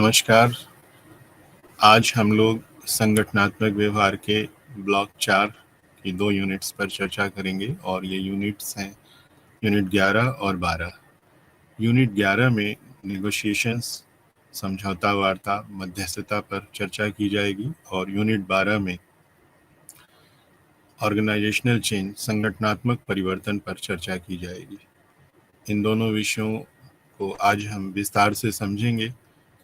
नमस्कार। आज हम लोग संगठनात्मक व्यवहार के ब्लॉक 4 की 2 यूनिट्स पर चर्चा करेंगे और ये यूनिट्स हैं यूनिट 11 और 12। यूनिट 11 में नेगोशिएशंस, समझौता वार्ता, मध्यस्थता पर चर्चा की जाएगी और यूनिट 12 में ऑर्गेनाइजेशनल चेंज, संगठनात्मक परिवर्तन पर चर्चा की जाएगी। इन दोनों विषयों को आज हम विस्तार से समझेंगे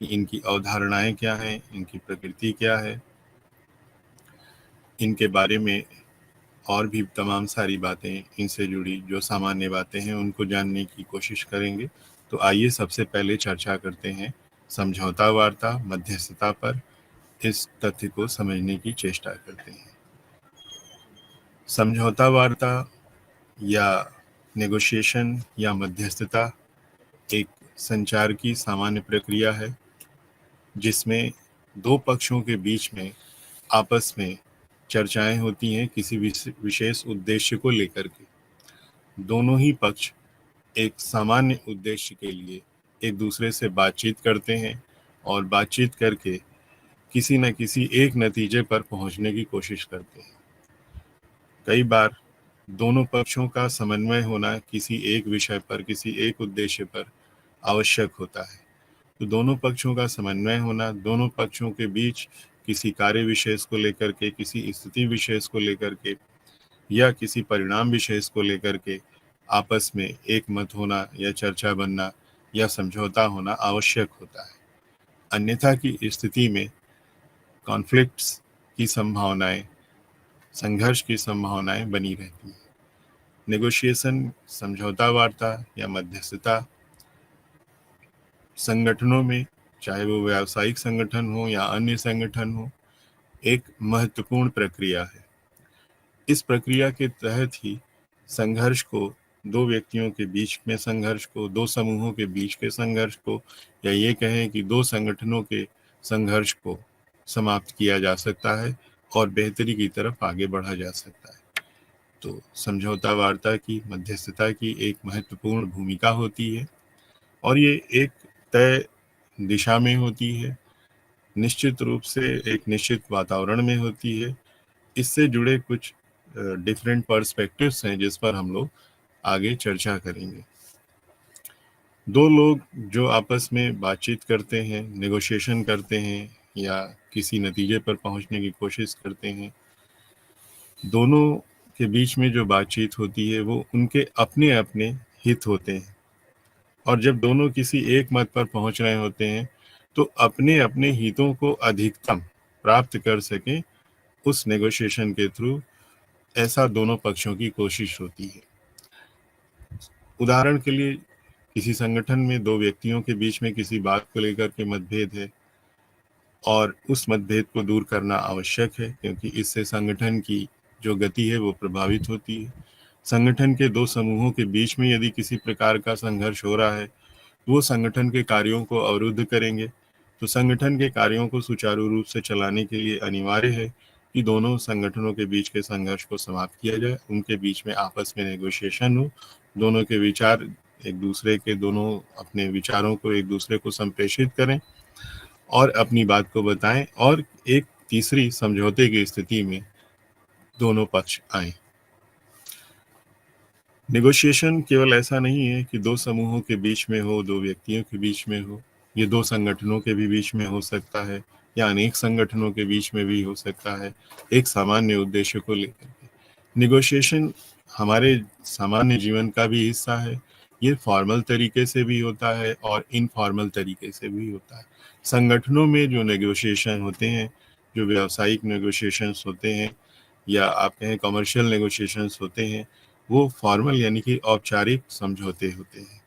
कि इनकी अवधारणाएं क्या हैं, इनकी प्रकृति क्या है, इनके बारे में और भी तमाम सारी बातें, इनसे जुड़ी जो सामान्य बातें हैं उनको जानने की कोशिश करेंगे। तो आइए सबसे पहले चर्चा करते हैं समझौता वार्ता, मध्यस्थता पर। इस तथ्य को समझने की चेष्टा करते हैं। समझौता वार्ता या नेगोशिएशन या मध्यस्थता एक संचार की सामान्य प्रक्रिया है जिसमें दो पक्षों के बीच में आपस में चर्चाएं होती हैं किसी विशेष उद्देश्य को लेकर के। दोनों ही पक्ष एक सामान्य उद्देश्य के लिए एक दूसरे से बातचीत करते हैं और बातचीत करके किसी न किसी एक नतीजे पर पहुंचने की कोशिश करते हैं। कई बार दोनों पक्षों का समन्वय होना किसी एक विषय पर, किसी एक उद्देश्य पर आवश्यक होता है। तो दोनों पक्षों का समन्वय होना, दोनों पक्षों के बीच किसी कार्य विशेष को लेकर के, किसी स्थिति विशेष को लेकर के या किसी परिणाम विशेष को लेकर के आपस में एक मत होना या चर्चा बनना या समझौता होना आवश्यक होता है। अन्यथा की स्थिति में कॉन्फ्लिक्ट्स की संभावनाएं, संघर्ष की संभावनाएं बनी रहती हैं। नेगोशिएशन, समझौता वार्ता या मध्यस्थता संगठनों में, चाहे वो व्यावसायिक संगठन हो या अन्य संगठन हो, एक महत्वपूर्ण प्रक्रिया है। इस प्रक्रिया के तहत ही संघर्ष को, दो व्यक्तियों के बीच में संघर्ष को, दो समूहों के बीच के संघर्ष को, या ये कहें कि दो संगठनों के संघर्ष को समाप्त किया जा सकता है और बेहतरी की तरफ आगे बढ़ा जा सकता है। तो समझौता वार्ता की, मध्यस्थता की एक महत्वपूर्ण भूमिका होती है और ये एक तय दिशा में होती है, निश्चित रूप से एक निश्चित वातावरण में होती है। इससे जुड़े कुछ डिफरेंट पर्सपेक्टिव्स हैं जिस पर हम लोग आगे चर्चा करेंगे। दो लोग जो आपस में बातचीत करते हैं, नेगोशिएशन करते हैं या किसी नतीजे पर पहुंचने की कोशिश करते हैं, दोनों के बीच में जो बातचीत होती है वो उनके अपने अपने हित होते हैं और जब दोनों किसी एक मत पर पहुंच रहे होते हैं तो अपने अपने हितों को अधिकतम प्राप्त कर सकें उस नेगोशिएशन के थ्रू, ऐसा दोनों पक्षों की कोशिश होती है। उदाहरण के लिए, किसी संगठन में दो व्यक्तियों के बीच में किसी बात को लेकर के मतभेद है और उस मतभेद को दूर करना आवश्यक है क्योंकि इससे संगठन की जो गति है वो प्रभावित होती है। संगठन के दो समूहों के बीच में यदि किसी प्रकार का संघर्ष हो रहा है तो वो संगठन के कार्यों को अवरुद्ध करेंगे। तो संगठन के कार्यों को सुचारू रूप से चलाने के लिए अनिवार्य है कि दोनों संगठनों के बीच के संघर्ष को समाप्त किया जाए, उनके बीच में आपस में नेगोशिएशन हो, दोनों के विचार एक दूसरे के, दोनों अपने विचारों को एक दूसरे को संप्रेषित करें और अपनी बात को बताएं और एक तीसरी समझौते की स्थिति में दोनों पक्ष आए। नेगोशिएशन केवल ऐसा नहीं है कि दो समूहों के बीच में हो, दो व्यक्तियों के बीच में हो, ये दो संगठनों के भी बीच में हो सकता है या अनेक संगठनों के बीच में भी हो सकता है, एक सामान्य उद्देश्य को लेकर के। नेगोशिएशन हमारे सामान्य जीवन का भी हिस्सा है। ये फॉर्मल तरीके से भी होता है और इनफॉर्मल तरीके से भी होता है। संगठनों में जो नेगोशिएशन होते हैं, जो व्यावसायिक नेगोशिएशंस होते हैं या आप कहें कमर्शियल नेगोशिएशंस होते हैं, वो फॉर्मल यानी कि औपचारिक समझौते होते हैं।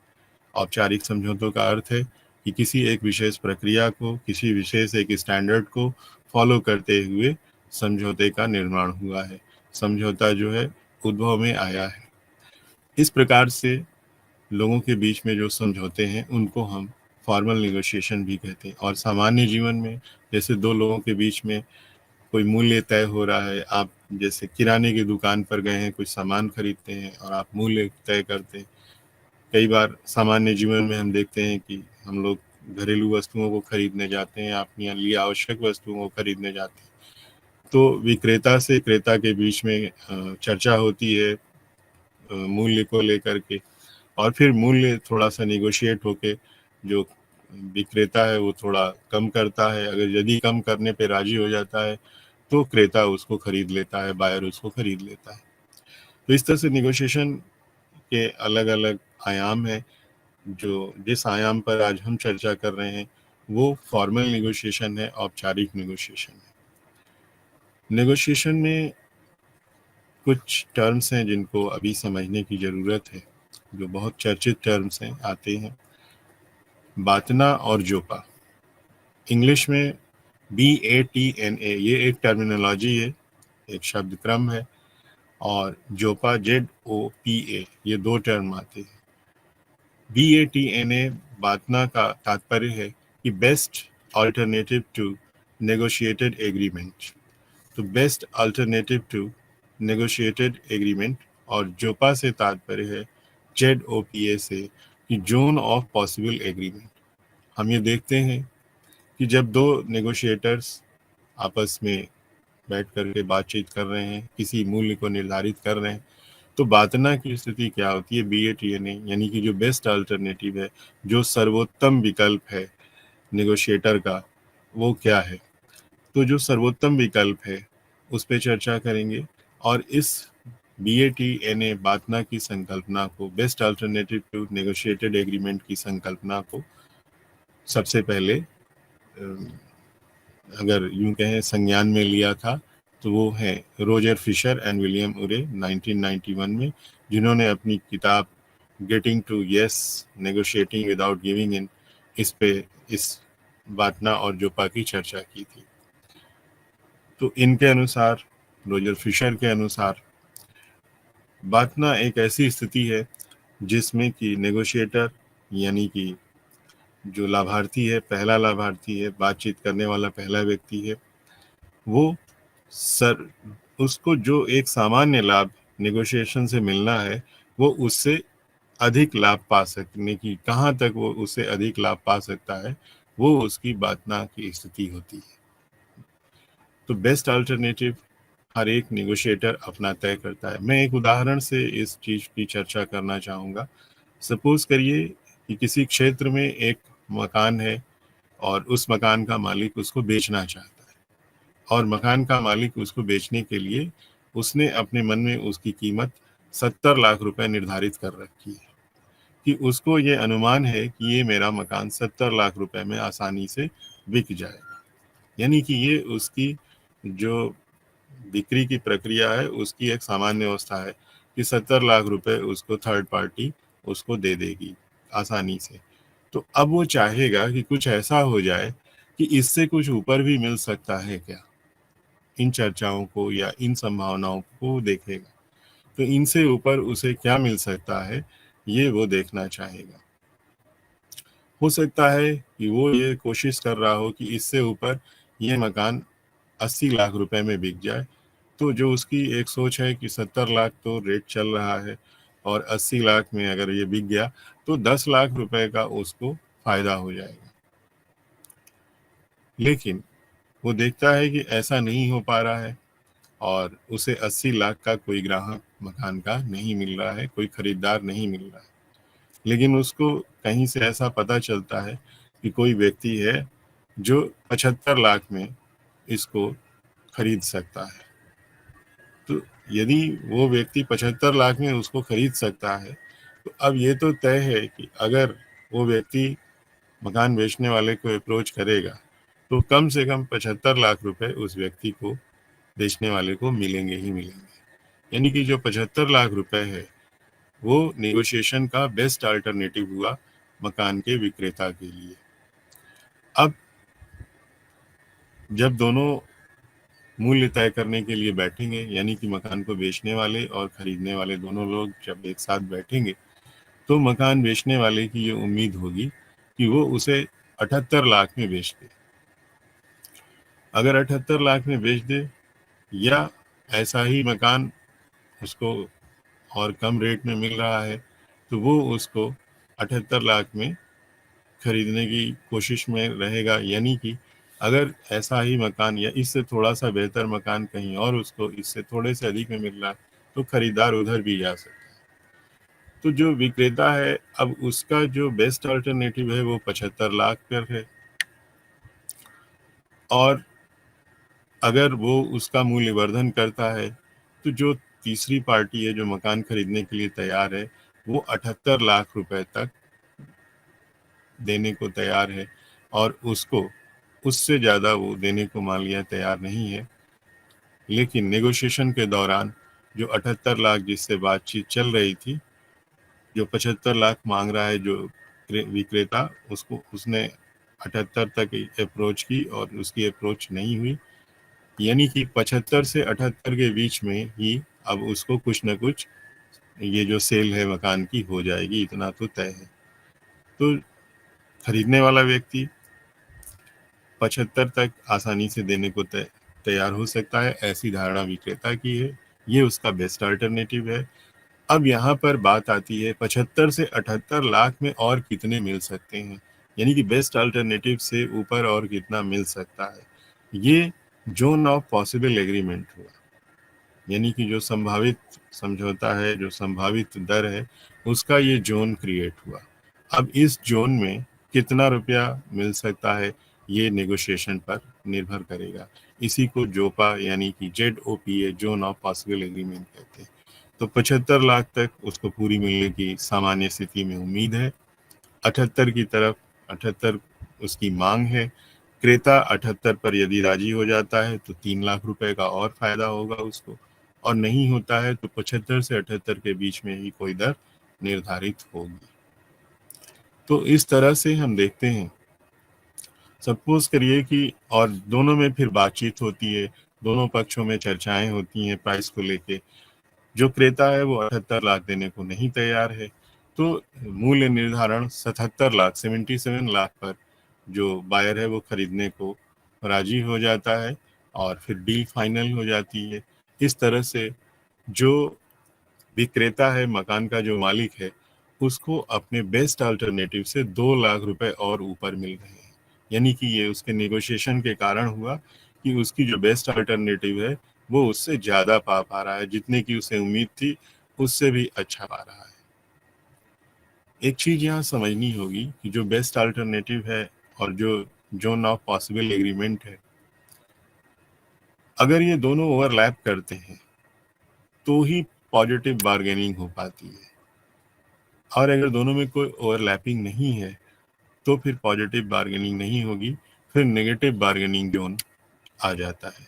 औपचारिक समझौतों का अर्थ है कि किसी एक विशेष प्रक्रिया को, किसी विशेष एक स्टैंडर्ड को फॉलो करते हुए समझौते का निर्माण हुआ है। समझौता जो है उद्भव में आया है। इस प्रकार से लोगों के बीच में जो समझौते हैं उनको हम फॉर्मल नेगोशिएशन भी कहते हैं। और सामान्य जीवन में जैसे दो लोगों के बीच में कोई मूल्य तय हो रहा है, आप जैसे किराने की दुकान पर गए हैं, कुछ सामान खरीदते हैं और आप मूल्य तय करते हैं। कई बार सामान्य जीवन में हम देखते हैं कि हम लोग घरेलू वस्तुओं को खरीदने जाते हैं, अपने लिए आवश्यक वस्तुओं को खरीदने जाते हैं, तो विक्रेता से क्रेता के बीच में चर्चा होती है मूल्य को लेकर के, और फिर मूल्य थोड़ा सा निगोशिएट होके जो विक्रेता है वो थोड़ा कम करता है। अगर यदि कम करने पे राजी हो जाता है तो क्रेता उसको खरीद लेता है, बायर उसको खरीद लेता है। तो इस तरह से निगोशिएशन के अलग अलग आयाम हैं। जो जिस आयाम पर आज हम चर्चा कर रहे हैं वो फॉर्मल निगोशिएशन है, औपचारिक निगोशिएशन है। नेगोशिएशन में कुछ टर्म्स हैं जिनको अभी समझने की ज़रूरत है, जो बहुत चर्चित टर्म्स हैं, आते हैं। बातना और जोपा, इंग्लिश में BATNA, ये एक टर्मिनोलॉजी है, एक शब्द क्रम है, और जोपा ZOPA, ये दो टर्म आते हैं। BATNA बातना का तात्पर्य है कि best alternative to negotiated agreement, तो best alternative to negotiated agreement. और जोपा से तात्पर्य है ZOPA से कि जोन ऑफ पॉसिबल एग्रीमेंट। हम ये देखते हैं कि जब दो नेगोशिएटर्स आपस में बैठ करके बातचीत कर रहे हैं, किसी मूल्य को निर्धारित कर रहे हैं, तो बातना की स्थिति क्या होती है, BATNA, यानी कि जो बेस्ट अल्टरनेटिव है, जो सर्वोत्तम विकल्प है नेगोशिएटर का, वो क्या है। तो जो सर्वोत्तम विकल्प है उस पर चर्चा करेंगे, और इस BATNA बातना की संकल्पना को, best alternative to negotiated agreement की संकल्पना को सबसे पहले अगर यूं कहें संज्ञान में लिया था, तो वो है रोजर फिशर एंड विलियम उरे 1991 में, जिन्होंने अपनी किताब getting to yes, negotiating without giving in, इस पे इस बातना और जोपा की चर्चा की थी। तो इनके अनुसार, रोजर फिशर के अनुसार, बातना एक ऐसी स्थिति है जिसमें कि नेगोशिएटर, यानी कि जो लाभार्थी है, पहला लाभार्थी है, बातचीत करने वाला पहला व्यक्ति है, वो सर उसको जो एक सामान्य लाभ नेगोशिएशन से मिलना है, वो उससे अधिक लाभ पा सकने की, कहाँ तक वो उससे अधिक लाभ पा सकता है, वो उसकी बातना की स्थिति होती है। तो बेस्ट अल्टरनेटिव हर एक नेगोशिएटर अपना तय करता है। मैं एक उदाहरण से इस चीज की चर्चा करना चाहूँगा। सपोज करिए कि किसी क्षेत्र में एक मकान है और उस मकान का मालिक उसको बेचना चाहता है, और मकान का मालिक उसको बेचने के लिए उसने अपने मन में उसकी कीमत 70 लाख रुपए निर्धारित कर रखी है, कि उसको ये अनुमान है कि ये मेरा मकान 70 लाख रुपए में आसानी से बिक जाएगा। यानी कि ये उसकी जो बिक्री की प्रक्रिया है उसकी एक सामान्य अवस्था है कि 70 लाख रुपए उसको थर्ड पार्टी उसको दे देगी आसानी से। तो अब वो चाहेगा कि कुछ ऐसा हो जाए कि इससे कुछ ऊपर भी मिल सकता है क्या, इन चर्चाओं को या इन संभावनाओं को देखेगा। तो इनसे ऊपर उसे क्या मिल सकता है, ये वो देखना चाहेगा। हो सकता है कि वो ये कोशिश कर रहा हो कि इससे ऊपर ये मकान 80 लाख रुपए में बिक जाए। तो जो उसकी एक सोच है कि 70 लाख तो रेट चल रहा है, और 80 लाख में अगर ये बिक गया तो 10 लाख रुपए का उसको फायदा हो जाएगा। लेकिन वो देखता है कि ऐसा नहीं हो पा रहा है, और उसे 80 लाख का कोई ग्राहक मकान का नहीं मिल रहा है, कोई खरीदार नहीं मिल रहा है। लेकिन उसको कहीं से ऐसा पता चलता है कि कोई व्यक्ति है जो 75 लाख में इसको खरीद सकता है। तो यदि वो व्यक्ति 75 लाख में उसको खरीद सकता है, तो अब ये तो तय है कि अगर वो व्यक्ति मकान बेचने वाले को अप्रोच करेगा तो कम से कम 75 लाख रुपए उस व्यक्ति को, बेचने वाले को, मिलेंगे ही मिलेंगे। यानी कि जो 75 लाख रुपए है वो नेगोशिएशन का बेस्ट अल्टरनेटिव हुआ मकान के विक्रेता के लिए। अब जब दोनों मूल्य तय करने के लिए बैठेंगे, यानी कि मकान को बेचने वाले और खरीदने वाले दोनों लोग जब एक साथ बैठेंगे, तो मकान बेचने वाले की ये उम्मीद होगी कि वो उसे 78 लाख में बेच दे। अगर 78 लाख में बेच दे, या ऐसा ही मकान उसको और कम रेट में मिल रहा है, तो वो उसको 78 लाख में खरीदने की कोशिश में रहेगा, यानी कि अगर ऐसा ही मकान या इससे थोड़ा सा बेहतर मकान कहीं और उसको इससे थोड़े से अधिक में मिल रहा है तो खरीदार उधर भी जा सकता है। तो जो विक्रेता है, अब उसका जो बेस्ट अल्टरनेटिव है वो 75 लाख पर है, और अगर वो उसका मूल्यवर्धन करता है तो जो तीसरी पार्टी है जो मकान खरीदने के लिए तैयार है वो 78 लाख रुपए तक देने को तैयार है, और उसको उससे ज़्यादा वो देने को मान लिया तैयार नहीं है। लेकिन नेगोशिएशन के दौरान जो 78 लाख जिससे बातचीत चल रही थी, जो 75 लाख मांग रहा है जो विक्रेता, उसको उसने 78 तक अप्रोच की और उसकी अप्रोच नहीं हुई, यानी कि 75 से 78 के बीच में ही अब उसको कुछ न कुछ ये जो सेल है मकान की हो जाएगी, इतना तो तय है। तो खरीदने वाला व्यक्ति 75 तक आसानी से देने को तैयार हो सकता है, ऐसी धारणा विक्रेता की है, ये उसका बेस्ट अल्टरनेटिव है। अब यहाँ पर बात आती है 75 से 78 लाख में और कितने मिल सकते हैं, यानी कि बेस्ट अल्टरनेटिव से ऊपर और कितना मिल सकता है। ये जोन ऑफ पॉसिबल एग्रीमेंट हुआ, यानी कि जो संभावित समझौता है, जो संभावित दर है, उसका ये जोन क्रिएट हुआ। अब इस जोन में कितना रुपया मिल सकता है ये नेगोशिएशन पर निर्भर करेगा। इसी को जोपा यानी कि ZOPA zone of possible agreement कहते हैं। तो 75 लाख तक उसको पूरी मिलने की सामान्य स्थिति में उम्मीद है। 78 की तरफ 78 उसकी मांग है। क्रेता 78 पर यदि राजी हो जाता है तो 3 लाख रुपए का और फायदा होगा उसको, और नहीं होता है तो 75 से 78 के बीच में ही कोई दर निर्धारित होगी। तो इस तरह से हम देखते हैं। सपोज करिए कि और दोनों में फिर बातचीत होती है, दोनों पक्षों में चर्चाएं होती हैं प्राइस को लेके। जो क्रेता है वो 78 लाख देने को नहीं तैयार है, तो मूल्य निर्धारण 77 लाख 77 लाख पर जो बायर है वो खरीदने को राजी हो जाता है, और फिर डील फाइनल हो जाती है। इस तरह से जो विक्रेता है, मकान का जो मालिक है, उसको अपने बेस्ट अल्टरनेटिव से 2 लाख रुपए और ऊपर मिल रहे हैं, यानी कि ये उसके नेगोशिएशन के कारण हुआ कि उसकी जो बेस्ट अल्टरनेटिव है वो उससे ज़्यादा पा रहा है, जितने की उसे उम्मीद थी उससे भी अच्छा पा रहा है। एक चीज़ यहाँ समझनी होगी कि जो बेस्ट अल्टरनेटिव है और जो जोन ऑफ पॉसिबल एग्रीमेंट है, अगर ये दोनों ओवरलैप करते हैं तो ही पॉजिटिव बार्गेनिंग हो पाती है, और अगर दोनों में कोई ओवरलैपिंग नहीं है तो फिर पॉजिटिव बार्गेनिंग नहीं होगी, फिर नेगेटिव बार्गेनिंग जोन आ जाता है।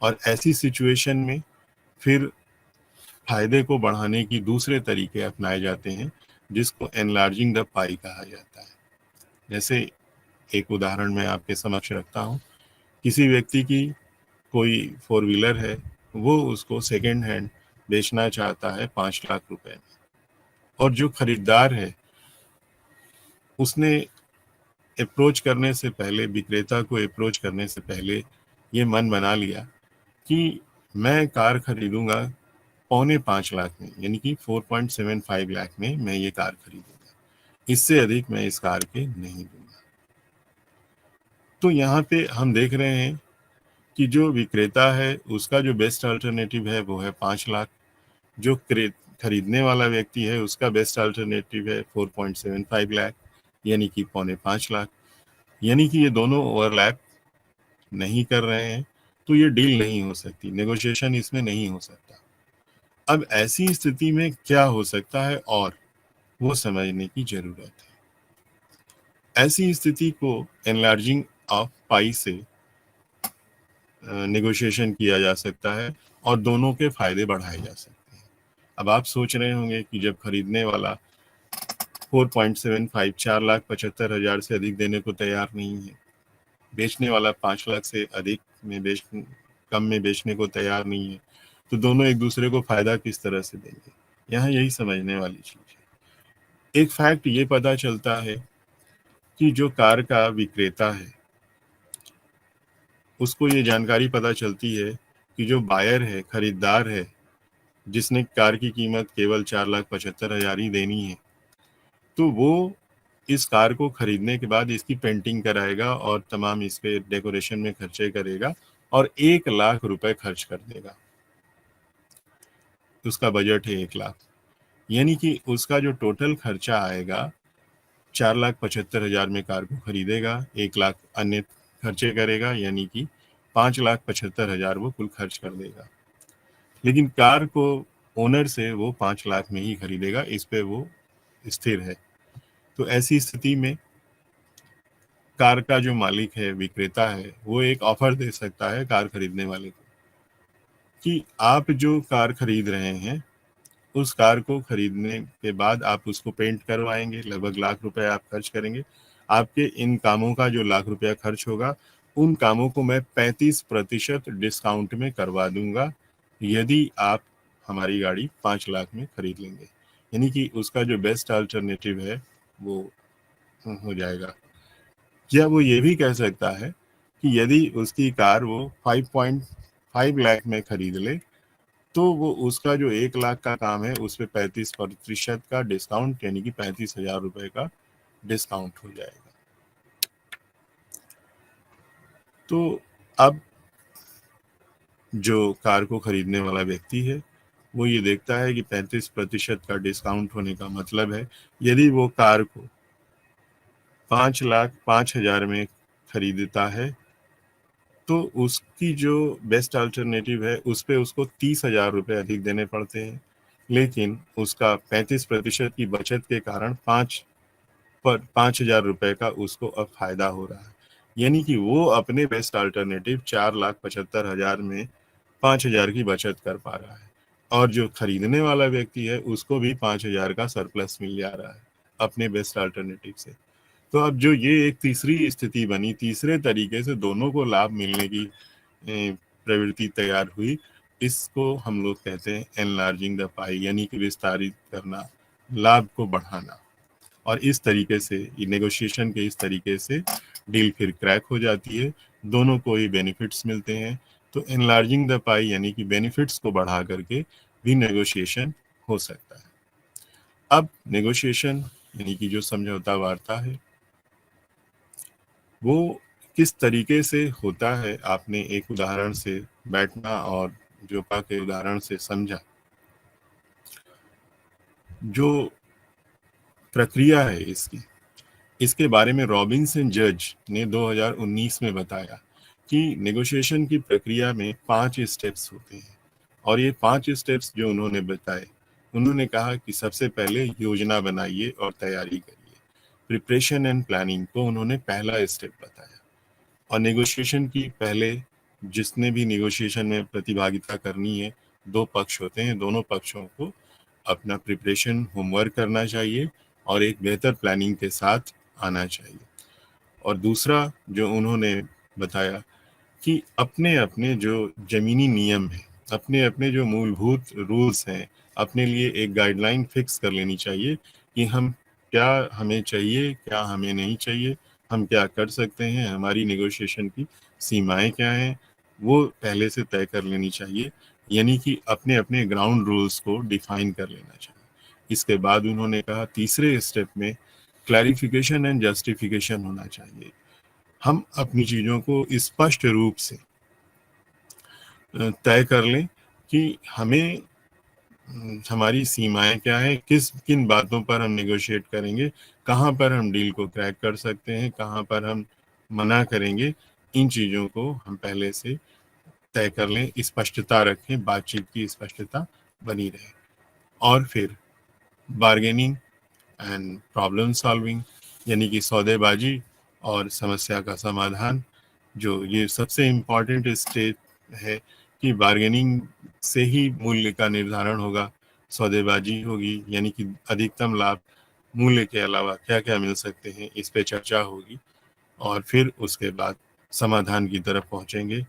और ऐसी सिचुएशन में फिर फायदे को बढ़ाने की दूसरे तरीके अपनाए जाते हैं, जिसको एनलार्जिंग द पाई कहा जाता है। जैसे एक उदाहरण मैं आपके समक्ष रखता हूँ। किसी व्यक्ति की कोई 4 व्हीलर है, वो उसको सेकेंड हैंड बेचना चाहता है 5 लाख रुपए में, और जो खरीदार है उसने अप्रोच करने से पहले, विक्रेता को अप्रोच करने से पहले ये मन बना लिया कि मैं कार खरीदूंगा 4.25 लाख में, यानी कि 4.75 लाख में मैं ये कार खरीदूंगा, इससे अधिक मैं इस कार के नहीं दूंगा। तो यहाँ पे हम देख रहे हैं कि जो विक्रेता है उसका जो बेस्ट अल्टरनेटिव है वो है 5 लाख, जो खरीदने वाला व्यक्ति है उसका बेस्ट अल्टरनेटिव है 4.75 लाख, यानी कि 4.25 लाख। यानी कि ये दोनों ओवरलैप नहीं कर रहे हैं, तो ये डील नहीं हो सकती, नेगोशिएशन इसमें नहीं हो सकता। अब ऐसी स्थिति में क्या हो सकता है और वो समझने की जरूरत है। ऐसी स्थिति को एनलार्जिंग ऑफ पाई से नेगोशिएशन किया जा सकता है और दोनों के फायदे बढ़ाए जा सकते हैं। अब आप सोच रहे होंगे कि जब खरीदने वाला 4.75 4,75,000 से अधिक देने को तैयार नहीं है, बेचने वाला 5 लाख से अधिक में कम में बेचने को तैयार नहीं है, तो दोनों एक दूसरे को फायदा किस तरह से देंगे। यहाँ यही समझने वाली चीज है। एक फैक्ट ये पता चलता है कि जो कार का विक्रेता है उसको ये जानकारी पता चलती है कि जो बायर है, खरीदार है, जिसने कार की कीमत केवल 4,75,000 ही देनी है, तो वो इस कार को खरीदने के बाद इसकी पेंटिंग कराएगा और तमाम इस पे डेकोरेशन में खर्चे करेगा और 1 लाख रुपए खर्च कर देगा। उसका बजट है 1 लाख, यानी कि उसका जो टोटल खर्चा आएगा 4,75,000 में कार को खरीदेगा, 1 लाख अन्य खर्चे करेगा, यानी कि 5,75,000 वो कुल खर्च कर देगा। लेकिन कार को ओनर से वो 5 लाख में ही खरीदेगा, इस पे वो स्थिर है। तो ऐसी स्थिति में कार का जो मालिक है, विक्रेता है, वो एक ऑफर दे सकता है कार खरीदने वाले को कि आप जो कार खरीद रहे हैं उस कार को खरीदने के बाद आप उसको पेंट करवाएंगे, लगभग लाख रुपए आप खर्च करेंगे। आपके इन कामों का जो लाख रुपया खर्च होगा, उन कामों को मैं 35% डिस्काउंट में करवा दूंगा यदि आप हमारी गाड़ी 5 लाख में खरीद लेंगे। यानी कि उसका जो बेस्ट अल्टरनेटिव है वो हो जाएगा। या वो ये भी कह सकता है कि यदि उसकी कार वो 5.5 लाख में खरीद ले तो वो उसका जो 1 लाख का काम है उस पे 35% का डिस्काउंट, यानी कि 35,000 रुपए का डिस्काउंट हो जाएगा। तो अब जो कार को खरीदने वाला व्यक्ति है वो ये देखता है कि 35% का डिस्काउंट होने का मतलब है यदि वो कार को 5,05,000 में खरीदता है तो उसकी जो बेस्ट अल्टरनेटिव है उस पे उसको 30,000 रुपये अधिक देने पड़ते हैं, लेकिन उसका 35% की बचत के कारण 5,000 रुपये का उसको अब फायदा हो रहा है। यानी कि वो अपने बेस्ट अल्टरनेटिव 4,75,000 में 5,000 की बचत कर पा रहा है और जो खरीदने वाला व्यक्ति है उसको भी 5,000 का सरप्लस मिल जा रहा है अपने बेस्ट अल्टरनेटिव से। तो अब जो ये एक तीसरी स्थिति बनी, तीसरे तरीके से दोनों को लाभ मिलने की प्रवृत्ति तैयार हुई, इसको हम लोग कहते हैं एनलार्जिंग द पाई, यानी कि विस्तारित करना, लाभ को बढ़ाना। और इस तरीके से नेगोशिएशन के इस तरीके से डील फिर क्रैक हो जाती है, दोनों को ही बेनिफिट्स मिलते हैं। तो एनलार्जिंग द पाई यानी कि बेनिफिट्स को बढ़ा करके भी नेगोशिएशन हो सकता है। अब नेगोशिएशन यानी कि जो समझौता वार्ता है वो किस तरीके से होता है, आपने एक उदाहरण से बैठना और जोका के उदाहरण से समझा। जो प्रक्रिया है इसके बारे में रॉबिन्सन जज ने 2019 में बताया कि नेगोशिएशन की प्रक्रिया में 5 स्टेप्स होते हैं और ये 5 स्टेप्स जो उन्होंने बताए, उन्होंने कहा कि सबसे पहले योजना बनाइए और तैयारी करिए। प्रिपरेशन एंड प्लानिंग को उन्होंने पहला स्टेप बताया। और नेगोशिएशन की पहले जिसने भी नेगोशिएशन में प्रतिभागिता करनी है, 2 पक्ष होते हैं, दोनों पक्षों को अपना प्रिपरेशन होमवर्क करना चाहिए और एक बेहतर प्लानिंग के साथ आना चाहिए। और दूसरा जो उन्होंने बताया कि अपने अपने जो ज़मीनी नियम हैं, अपने अपने जो मूलभूत रूल्स हैं, अपने लिए एक गाइडलाइन फिक्स कर लेनी चाहिए कि हम क्या हमें चाहिए, क्या हमें नहीं चाहिए, हम क्या कर सकते हैं, हमारी नेगोशिएशन की सीमाएँ क्या हैं, वो पहले से तय कर लेनी चाहिए। यानी कि अपने अपने ग्राउंड रूल्स को डिफाइन कर लेना चाहिए। इसके बाद उन्होंने कहा तीसरे स्टेप में क्लैरिफिकेशन एंड जस्टिफिकेशन होना चाहिए। हम अपनी चीज़ों को स्पष्ट रूप से तय कर लें कि हमें हमारी सीमाएँ क्या हैं, किन बातों पर हम नेगोशिएट करेंगे, कहाँ पर हम डील को क्रैक कर सकते हैं, कहाँ पर हम मना करेंगे, इन चीज़ों को हम पहले से तय कर लें, स्पष्टता रखें, बातचीत की स्पष्टता बनी रहे। और फिर बार्गेनिंग एंड प्रॉब्लम सॉल्विंग यानी कि सौदेबाजी और समस्या का समाधान, जो ये सबसे इम्पॉर्टेंट स्टेप है कि बार्गेनिंग से ही मूल्य का निर्धारण होगा, सौदेबाजी होगी यानी कि अधिकतम लाभ मूल्य के अलावा क्या क्या मिल सकते हैं इस पे चर्चा होगी और फिर उसके बाद समाधान की तरफ पहुंचेंगे।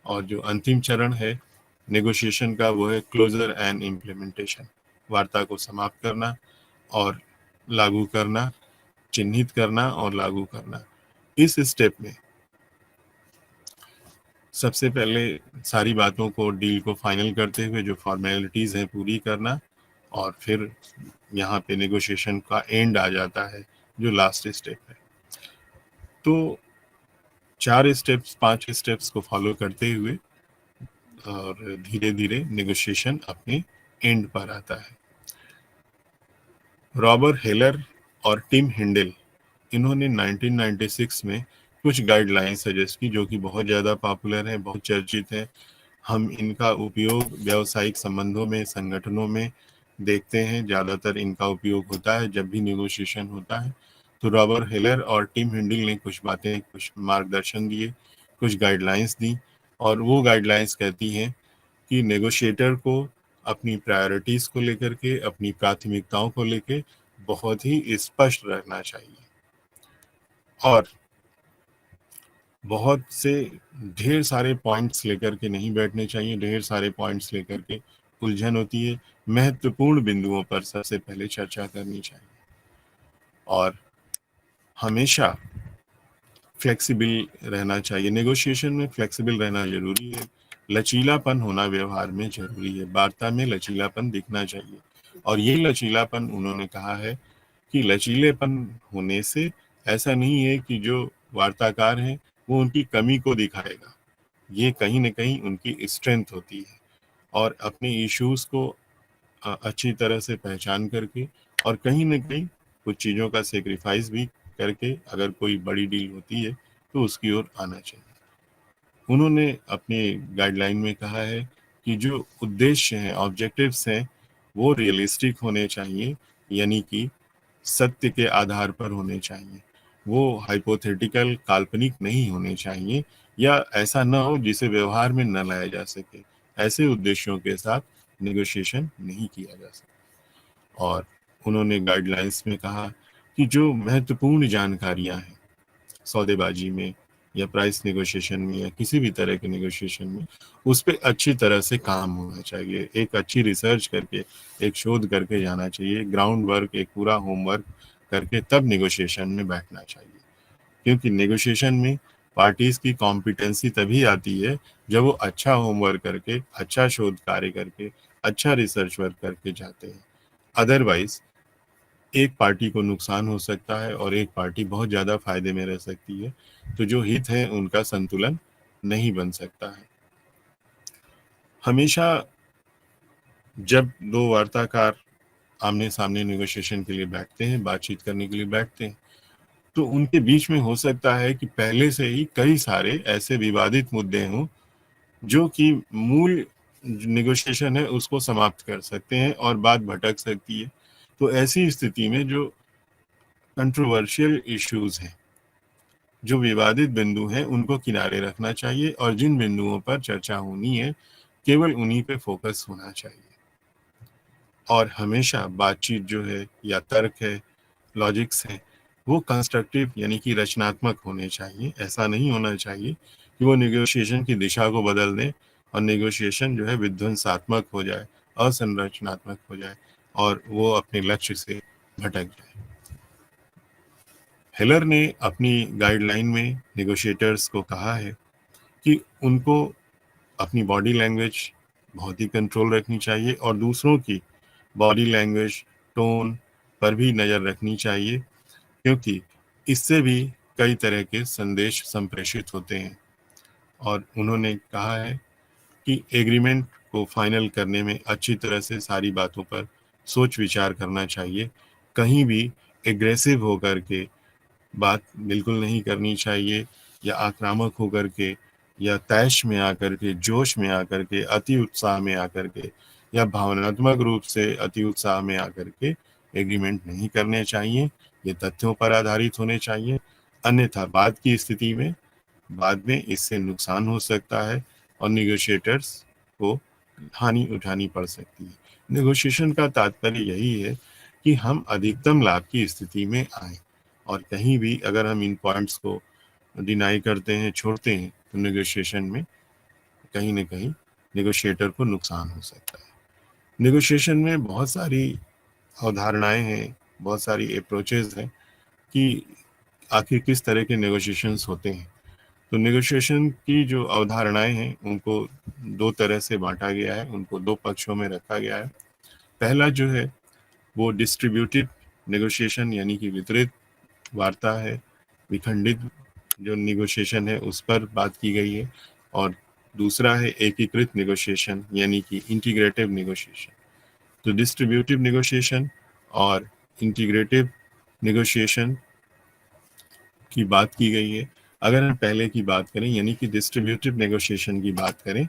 और जो अंतिम चरण है नेगोशिएशन का वो है क्लोजर एंड इम्प्लीमेंटेशन, वार्ता को समाप्त करना और लागू करना, चिन्हित करना और लागू करना। इस स्टेप में सबसे पहले सारी बातों को डील को फाइनल करते हुए जो फॉर्मेलिटीज़ हैं पूरी करना और फिर यहाँ पे नेगोशिएशन का एंड आ जाता है जो लास्ट स्टेप है। तो 5 स्टेप्स को फॉलो करते हुए और धीरे धीरे नेगोशिएशन अपने एंड पर आता है। रॉबर्ट हेलर और टिम हिंडल, इन्होंने 1996 में कुछ गाइडलाइन सजेस्ट की जो कि बहुत ज़्यादा पॉपुलर है, बहुत चर्चित है। हम इनका उपयोग व्यावसायिक संबंधों में, संगठनों में देखते हैं। ज़्यादातर इनका उपयोग होता है जब भी नेगोशिएशन होता है। तो रॉबर्ट हेलर और टिम हिंडल ने कुछ बातें, कुछ मार्गदर्शन दिए, कुछ गाइडलाइंस दी, और वो गाइडलाइंस कहती हैं कि नेगोशिएटर को अपनी प्रायोरिटीज़ को लेकर के, अपनी प्राथमिकताओं को लेकर बहुत ही स्पष्ट रहना चाहिए, और बहुत से ढेर सारे पॉइंट्स लेकर के नहीं बैठने चाहिए। ढेर सारे पॉइंट्स लेकर के उलझन होती है। महत्वपूर्ण बिंदुओं पर सबसे पहले चर्चा करनी चाहिए, और हमेशा फ्लेक्सिबल रहना चाहिए। नेगोशिएशन में फ्लेक्सिबल रहना जरूरी है। लचीलापन होना व्यवहार में जरूरी है। वार्ता में लचीलापन दिखना चाहिए, और ये लचीलापन उन्होंने कहा है कि लचीलेपन होने से ऐसा नहीं है कि जो वार्ताकार हैं वो उनकी कमी को दिखाएगा। ये कहीं न कहीं उनकी स्ट्रेंथ होती है, और अपने इश्यूज को अच्छी तरह से पहचान करके, और कहीं न कहीं कुछ चीज़ों का सेक्रीफाइस भी करके, अगर कोई बड़ी डील होती है तो उसकी ओर आना चाहिए। उन्होंने अपने गाइडलाइन में कहा है कि जो उद्देश्य हैं, ऑब्जेक्टिव्स हैं, वो रियलिस्टिक होने चाहिए, यानी कि सत्य के आधार पर होने चाहिए। वो हाइपोथेटिकल, काल्पनिक नहीं होने चाहिए, या ऐसा ना हो जिसे व्यवहार में न लाया जा सके। ऐसे उद्देश्यों के साथ नेगोशिएशन नहीं किया जा सकता। और उन्होंने गाइडलाइंस में कहा कि जो महत्वपूर्ण जानकारियां हैं सौदेबाजी में, या प्राइस नेगोशिएशन में, या किसी भी तरह के नेगोशिएशन में, उस पर अच्छी तरह से काम होना चाहिए। एक अच्छी रिसर्च करके, एक शोध करके जाना चाहिए। ग्राउंड वर्क, एक पूरा होमवर्क करके तब नेगोशिएशन में बैठना चाहिए। क्योंकि नेगोशिएशन में पार्टीज की कॉम्पिटेंसी तभी आती है जब वो अच्छा होमवर्क करके, अच्छा शोध कार्य करके, अच्छा रिसर्च वर्क करके जाते हैं। अदरवाइज एक पार्टी को नुकसान हो सकता है और एक पार्टी बहुत ज़्यादा फायदे में रह सकती है। तो जो हित है उनका संतुलन नहीं बन सकता है। हमेशा जब दो वार्ताकार आमने सामने नेगोशिएशन के लिए बैठते हैं, बातचीत करने के लिए बैठते हैं, तो उनके बीच में हो सकता है कि पहले से ही कई सारे ऐसे विवादित मुद्दे हों जो कि मूल नेगोशिएशन है उसको समाप्त कर सकते हैं, और बात भटक सकती है। तो ऐसी स्थिति में जो कंट्रोवर्शियल इश्यूज हैं, जो विवादित बिंदु हैं, उनको किनारे रखना चाहिए, और जिन बिंदुओं पर चर्चा होनी है केवल उन्हीं पे फोकस होना चाहिए। और हमेशा बातचीत जो है, या तर्क है, लॉजिक्स है, वो कंस्ट्रक्टिव यानी कि रचनात्मक होने चाहिए। ऐसा नहीं होना चाहिए कि वो नेगोशिएशन की दिशा को बदल दें और नेगोशिएशन जो है विध्वंसात्मक हो जाए, असंरचनात्मक हो जाए, और वो अपने लक्ष्य से भटक जाए। हेलर ने अपनी गाइडलाइन में नेगोशिएटर्स को कहा है कि उनको अपनी बॉडी लैंग्वेज बहुत ही कंट्रोल रखनी चाहिए, और दूसरों की बॉडी लैंग्वेज, टोन पर भी नज़र रखनी चाहिए, क्योंकि इससे भी कई तरह के संदेश संप्रेषित होते हैं। और उन्होंने कहा है कि एग्रीमेंट को फाइनल करने में अच्छी तरह से सारी बातों पर सोच विचार करना चाहिए। कहीं भी एग्रेसिव होकर के बात बिल्कुल नहीं करनी चाहिए, या आक्रामक होकर के, या तैश में आकर के, जोश में आकर के, अति उत्साह में आकर के, या भावनात्मक रूप से अति उत्साह में आकर के एग्रीमेंट नहीं करने चाहिए। ये तथ्यों पर आधारित होने चाहिए, अन्यथा बाद की स्थिति में बाद में इससे नुकसान हो सकता है, और निगोशिएटर्स को हानि उठानी पड़ सकती है। नेगोशिएशन का तात्पर्य यही है कि हम अधिकतम लाभ की स्थिति में आए, और कहीं भी अगर हम इन पॉइंट्स को डिनाई करते हैं, छोड़ते हैं, तो नेगोशिएशन में कहीं ना कहीं नेगोशिएटर को नुकसान हो सकता है। नेगोशिएशन में बहुत सारी अवधारणाएं हैं, बहुत सारी अप्रोचेज हैं कि आखिर किस तरह के नेगोशिएशंस होते हैं। तो नेगोशिएशन की जो अवधारणाएं हैं उनको दो तरह से बांटा गया है, उनको दो पक्षों में रखा गया है। पहला जो है वो डिस्ट्रीब्यूटेड नेगोशिएशन यानी कि वितरित वार्ता है, विखंडित जो निगोशिएशन है उस पर बात की गई है, और दूसरा है एकीकृत निगोशिएशन यानी कि इंटीग्रेटिव निगोशिएशन। तो डिस्ट्रीब्यूटिव निगोशिएशन और इंटीग्रेटिव निगोशिएशन की बात की गई है। अगर हम पहले की बात करें यानी कि डिस्ट्रीब्यूटिव नेगोशिएशन की बात करें,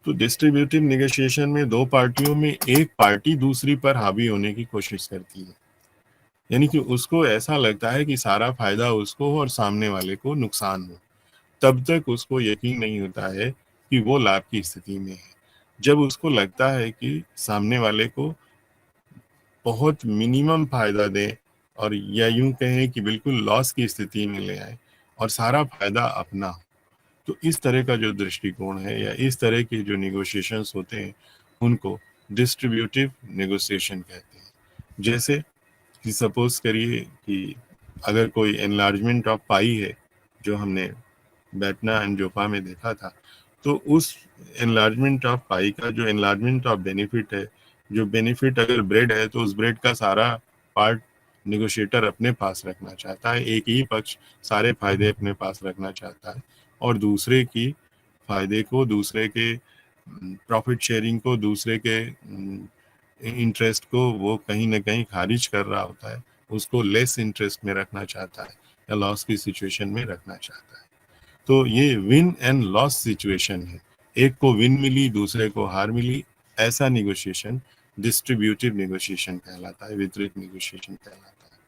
तो डिस्ट्रीब्यूटिव नेगोशिएशन में दो पार्टियों में एक पार्टी दूसरी पर हावी होने की कोशिश करती है, यानी कि उसको ऐसा लगता है कि सारा फायदा उसको हो और सामने वाले को नुकसान हो। तब तक उसको यकीन नहीं होता है कि वो लाभ की स्थिति में है। जब उसको लगता है कि सामने वाले को बहुत मिनिमम फायदा दे, और या यूं कहें कि बिल्कुल लॉस की स्थिति में ले आए और सारा फायदा अपना हो, तो इस तरह का जो दृष्टिकोण है या इस तरह के जो निगोशिएशंस होते हैं उनको डिस्ट्रीब्यूटिव नेगोशिएशन कहते हैं। जैसे कि सपोज करिए कि अगर कोई एनलार्जमेंट ऑफ पाई है, जो हमने बैटना एंड जोपा में देखा था, तो उस एनलार्जमेंट ऑफ पाई का जो एनलार्जमेंट ऑफ बेनिफिट है, जो बेनिफिट अगर ब्रेड है तो उस ब्रेड का सारा पार्ट निगोशिएटर अपने पास रखना चाहता है, एक ही पक्ष सारे फायदे अपने पास रखना चाहता है, और दूसरे की फायदे को, दूसरे के प्रॉफिट शेयरिंग को, दूसरे के इंटरेस्ट को वो कहीं ना कहीं खारिज कर रहा होता है, उसको लेस इंटरेस्ट में रखना चाहता है या लॉस की सिचुएशन में रखना चाहता है। तो ये विन एंड लॉस सिचुएशन है, एक को विन मिली दूसरे को हार मिली, ऐसा निगोशिएशन डिस्ट्रीब्यूटिव निगोशिएशन कहलाता है, वितरित निगोशिएशन कहलाता है।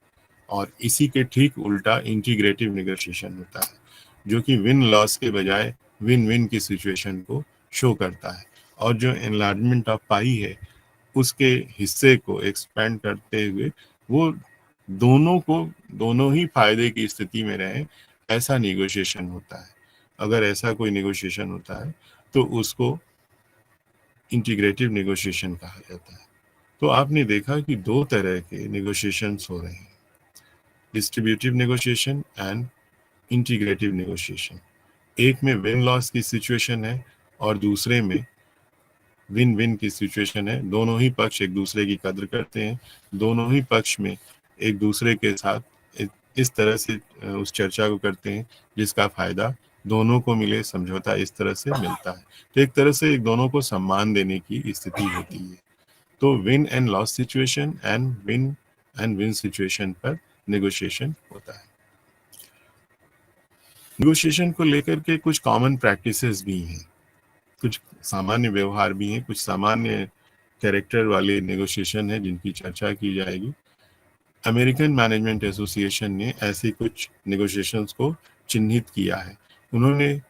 और इसी के ठीक उल्टा इंटीग्रेटिव निगोशिएशन होता है, जो कि विन लॉस के बजाय विन विन की सिचुएशन को शो करता है, और जो एनलार्जमेंट ऑफ पाई है उसके हिस्से को एक्सपेंड करते हुए वो दोनों को, दोनों ही फायदे की स्थिति में रहे, ऐसा निगोशिएशन होता है। अगर ऐसा कोई निगोशिएशन होता है तो उसको इंटीग्रेटिव निगोशिएशन कहा जाता है। तो आपने देखा कि दो तरह के निगोशिएशंस हो रहे हैं, distributive negotiation and integrative negotiation. एक में विन लॉस की सिचुएशन है और दूसरे में विन विन की सिचुएशन है। दोनों ही पक्ष एक दूसरे की कद्र करते हैं, दोनों ही पक्ष में एक दूसरे के साथ इस तरह से उस चर्चा को करते हैं जिसका फायदा दोनों को मिले, समझौता इस तरह से मिलता है। तो एक तरह से एक दोनों को सम्मान देने की स्थिति होती है। तो win and loss situation and win situation पर नेगोशिएशन होता है। नेगोशिएशन को लेकर के कुछ कॉमन प्रैक्टिसेस भी हैं, कुछ सामान्य व्यवहार भी हैं, कुछ सामान्य कैरेक्टर वाले नेगोशिएशन है जिनकी चर्चा की जाएगी। अमेरिकन मैनेजमेंट एसोसिएशन ने ऐसे कुछ नेगोशिएशंस को चिन्हित किया है। उन्होंने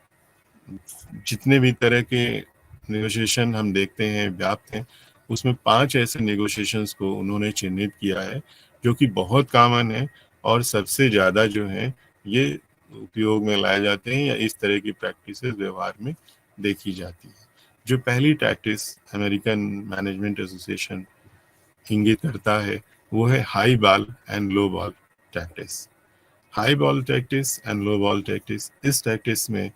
जितने भी तरह के नेगोशिएशन हम देखते हैं व्याप्त हैं, उसमें 5 ऐसे नेगोशिएशंस को उन्होंने चिन्हित किया है जो कि बहुत कॉमन है और सबसे ज़्यादा जो है ये उपयोग में लाए जाते हैं या इस तरह की प्रैक्टिसेस व्यवहार में देखी जाती है। जो पहली प्रैक्टिस अमेरिकन मैनेजमेंट एसोसिएशन इंगित करता है वो है high ball and low ball tactics. High ball tactics and low ball tactics, इस टैक्टिस में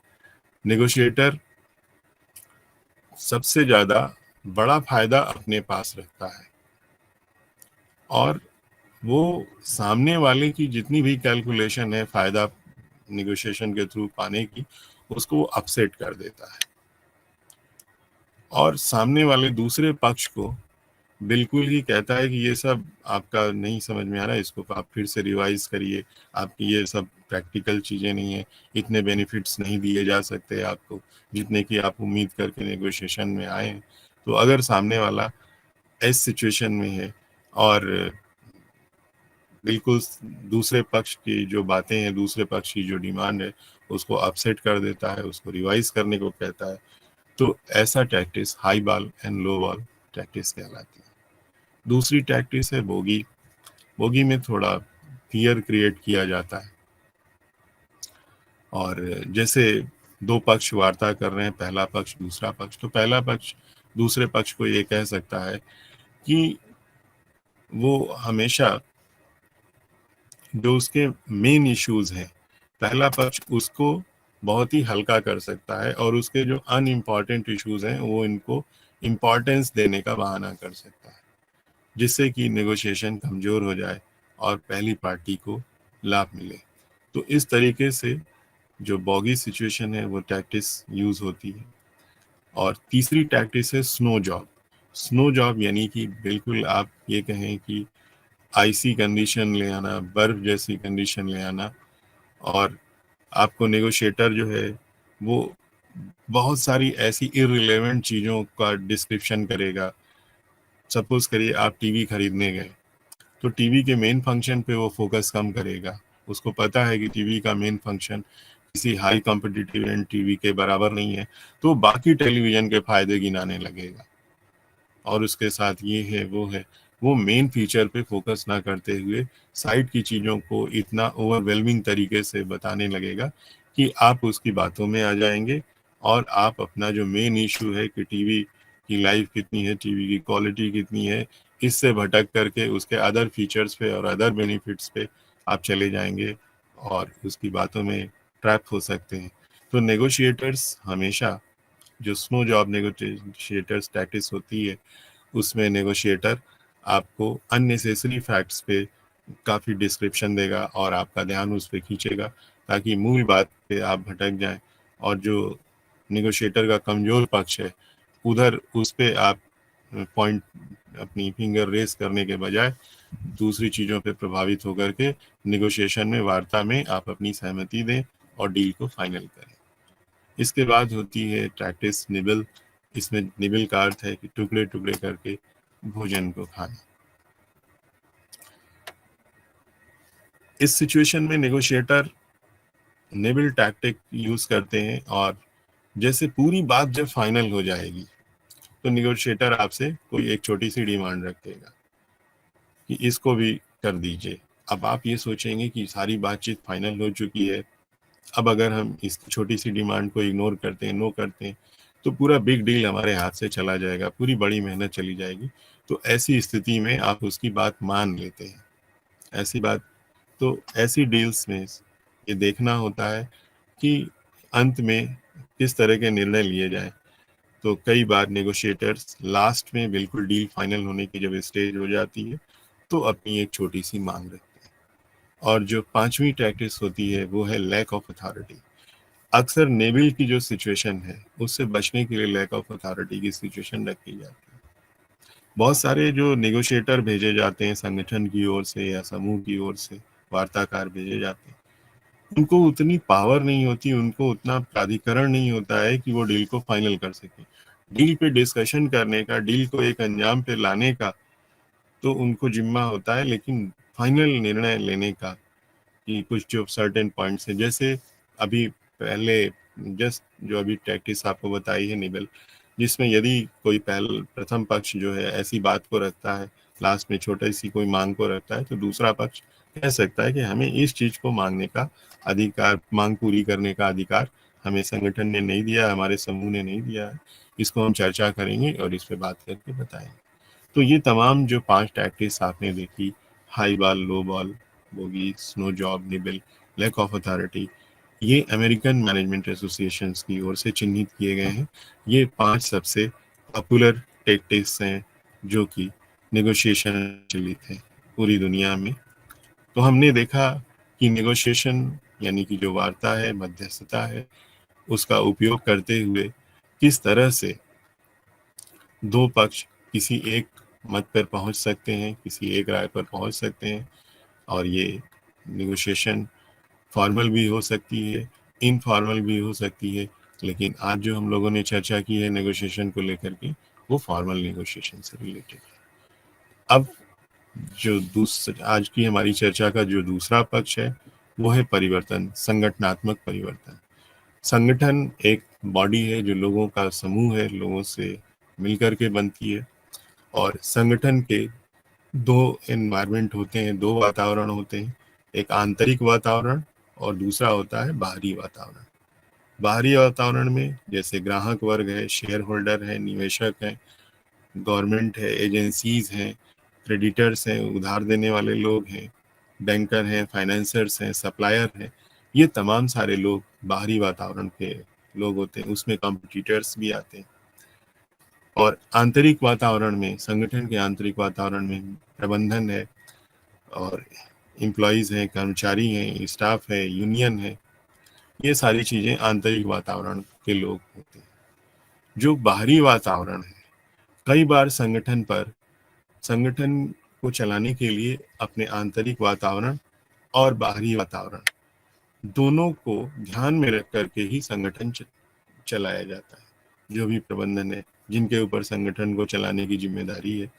नेगोशिएटर सबसे ज्यादा बड़ा फायदा अपने पास रखता है और वो सामने वाले की जितनी भी कैलकुलेशन है फायदा नेगोशिएशन के थ्रू पाने की, उसको वो अपसेट कर देता है और सामने वाले दूसरे पक्ष को बिल्कुल ही कहता है कि ये सब आपका नहीं समझ में आ रहा है, इसको आप फिर से रिवाइज करिए, आपकी ये सब प्रैक्टिकल चीज़ें नहीं है, इतने बेनिफिट्स नहीं दिए जा सकते आपको जितने की आप उम्मीद करके नेगोशिएशन में आए हैं। तो अगर सामने वाला इस सिचुएशन में है और बिल्कुल दूसरे पक्ष की जो बातें हैं, दूसरे पक्ष की जो डिमांड है उसको अपसेट कर देता है, उसको रिवाइज करने को कहता है, तो ऐसा tactics high ball and low ball tactics कहलाती है। दूसरी टैक्टिस है बोगी। बोगी में थोड़ा फियर क्रिएट किया जाता है और जैसे दो पक्ष वार्ता कर रहे हैं, पहला पक्ष दूसरा पक्ष, तो पहला पक्ष दूसरे पक्ष को ये कह सकता है कि वो हमेशा जो उसके मेन इश्यूज हैं, पहला पक्ष उसको बहुत ही हल्का कर सकता है और उसके जो अनइम्पॉर्टेंट इश्यूज हैं वो इनको इम्पॉर्टेंस देने का बहाना कर सकता है, जिससे कि नेगोशिएशन कमजोर हो जाए और पहली पार्टी को लाभ मिले। तो इस तरीके से जो बॉगी सिचुएशन है वो टैक्टिस यूज होती है। और तीसरी टैक्टिस है स्नो जॉब। स्नो जॉब यानी कि बिल्कुल आप ये कहें कि आइसी कंडीशन ले आना, बर्फ जैसी कंडीशन ले आना, और आपको नेगोशिएटर जो है वो बहुत सारी ऐसी इररिलेवेंट चीज़ों का डिस्क्रिप्शन करेगा। सपोज करिए आप टीवी खरीदने गए, तो टीवी के मेन फंक्शन पे वो फोकस कम करेगा। उसको पता है कि टीवी का मेन फंक्शन किसी हाई कॉम्पिटिटिव एंड टीवी के बराबर नहीं है, तो बाकी टेलीविजन के फायदे गिनाने लगेगा। और उसके साथ ये है वो है, वो मेन फीचर पे फोकस ना करते हुए साइड की चीज़ों को इतना ओवरवेलमिंग तरीके से बताने लगेगा कि आप उसकी बातों में आ जाएंगे, और आप अपना जो मेन इशू है कि टीवी की लाइफ कितनी है, टीवी की क्वालिटी कितनी है, इससे भटक करके उसके अदर फीचर्स पे और अदर बेनिफिट्स पे आप चले जाएंगे और उसकी बातों में ट्रैप हो सकते हैं। तो नेगोशिएटर्स हमेशा, जो स्नो जॉब नेगोशिएटर्स टैक्टिस होती है, उसमें नेगोशिएटर आपको अननेसेसरी फैक्ट्स पे काफ़ी डिस्क्रिप्शन देगा और आपका ध्यान उस पर खींचेगा ताकि मूल बात पे आप भटक जाएं, और जो नेगोशिएटर का कमज़ोर पक्ष है उधर उस पे आप पॉइंट अपनी फिंगर रेस करने के बजाय दूसरी चीज़ों पे प्रभावित होकर के नेगोशिएशन में, वार्ता में आप अपनी सहमति दें और डील को फाइनल करें। इसके बाद होती है प्रैक्टिस निबल। इसमें निबल का अर्थ है कि टुकड़े टुकड़े करके भोजन को खाना। इस सिचुएशन में नेगोशिएटर निबल टैक्टिक यूज करते हैं, और जैसे पूरी बात जब फाइनल हो जाएगी तो नेगोशिएटर आपसे कोई एक छोटी सी डिमांड रखेगा कि इसको भी कर दीजिए। अब आप ये सोचेंगे कि सारी बातचीत फाइनल हो चुकी है, अब अगर हम इस छोटी सी डिमांड को इग्नोर करते हैं, नो करते हैं, तो पूरा बिग डील हमारे हाथ से चला जाएगा, पूरी बड़ी मेहनत चली जाएगी। तो ऐसी स्थिति में आप उसकी बात मान लेते हैं। ऐसी बात, तो ऐसी डील्स में ये देखना होता है कि अंत में किस तरह के निर्णय लिए जाएं। तो कई बार नेगोशिएटर्स लास्ट में बिल्कुल डील फाइनल होने की जब स्टेज हो जाती है तो अपनी एक छोटी सी मांग रखते हैं। और जो पांचवी टैक्टिस होती है वो है लैक ऑफ अथॉरिटी। अक्सर नेविल की जो सिचुएशन है उससे बचने के लिए लैक ऑफ अथॉरिटी की सिचुएशन रखी जाती है। बहुत सारे जो नेगोशिएटर भेजे जाते हैं संगठन की ओर से या समूह की ओर से, वार्ताकार भेजे जाते हैं, उनको उतनी पावर नहीं होती, उनको उतना प्राधिकरण नहीं होता है कि वो डील को फाइनल कर सके। डील पे डिस्कशन करने का, डील को एक अंजाम पे लाने का तो उनको जिम्मा होता है, लेकिन फाइनल निर्णय लेने का कि कुछ जो सर्टेन पॉइंट्स है, जैसे अभी पहले जस्ट जो अभी टैक्टिस आपको बताई है निबल, जिसमें यदि कोई प्रथम पक्ष जो है ऐसी बात को रखता है, लास्ट में छोटी सी कोई मांग को रखता है, तो दूसरा पक्ष कह सकता है कि हमें इस चीज को मांगने का अधिकार, मांग पूरी करने का अधिकार हमें संगठन ने नहीं दिया, हमारे समूह ने नहीं दिया है, इसको हम चर्चा करेंगे और इस पर बात करके बताएंगे। तो ये तमाम जो 5 टैक्टिक्स आपने देखी, high ball, low ball, bogey, snow job, nibble, lack of authority, ये अमेरिकन मैनेजमेंट एसोसिएशन की ओर से चिन्हित किए गए हैं। ये 5 सबसे पॉपुलर टैक्टिक्स हैं जो कि नेगोशिएशन चलित है पूरी दुनिया में। तो हमने देखा कि नेगोशिएशन यानी कि जो वार्ता है, मध्यस्थता है, उसका उपयोग करते हुए किस तरह से दो पक्ष किसी एक मत पर पहुंच सकते हैं, किसी एक राय पर पहुंच सकते हैं, और ये नेगोशिएशन फॉर्मल भी हो सकती है, इनफॉर्मल भी हो सकती है, लेकिन आज जो हम लोगों ने चर्चा की है नेगोशिएशन को लेकर के, वो फॉर्मल नेगोशिएशन से रिलेटेड है। अब जो आज की हमारी चर्चा का जो दूसरा पक्ष है वो है परिवर्तन, संगठनात्मक परिवर्तन। संगठन एक बॉडी है, जो लोगों का समूह है, लोगों से मिलकर के बनती है, और संगठन के दो एनवायरनमेंट होते हैं, दो वातावरण होते हैं। एक आंतरिक वातावरण और दूसरा होता है बाहरी वातावरण। बाहरी वातावरण में जैसे ग्राहक वर्ग है, शेयर होल्डर है, निवेशक है, गवर्नमेंट है, एजेंसीज हैं, क्रेडिटर्स हैं, उधार देने वाले लोग हैं, बैंकर हैं, फाइनेंसर्स हैं, सप्लायर हैं, ये तमाम सारे लोग बाहरी वातावरण के लोग होते हैं। उसमें कॉम्पिटिटर्स भी आते हैं। और आंतरिक वातावरण में, संगठन के आंतरिक वातावरण में प्रबंधन है, और एम्प्लॉयज़ हैं, कर्मचारी हैं, स्टाफ है, यूनियन है, ये सारी चीज़ें आंतरिक वातावरण के लोग होते हैं। जो बाहरी वातावरण है, कई बार संगठन को चलाने के लिए अपने आंतरिक वातावरण और बाहरी वातावरण दोनों को ध्यान में रख करके ही संगठन चलाया जाता है। जो भी प्रबंधन है, जिनके ऊपर संगठन को चलाने की जिम्मेदारी है,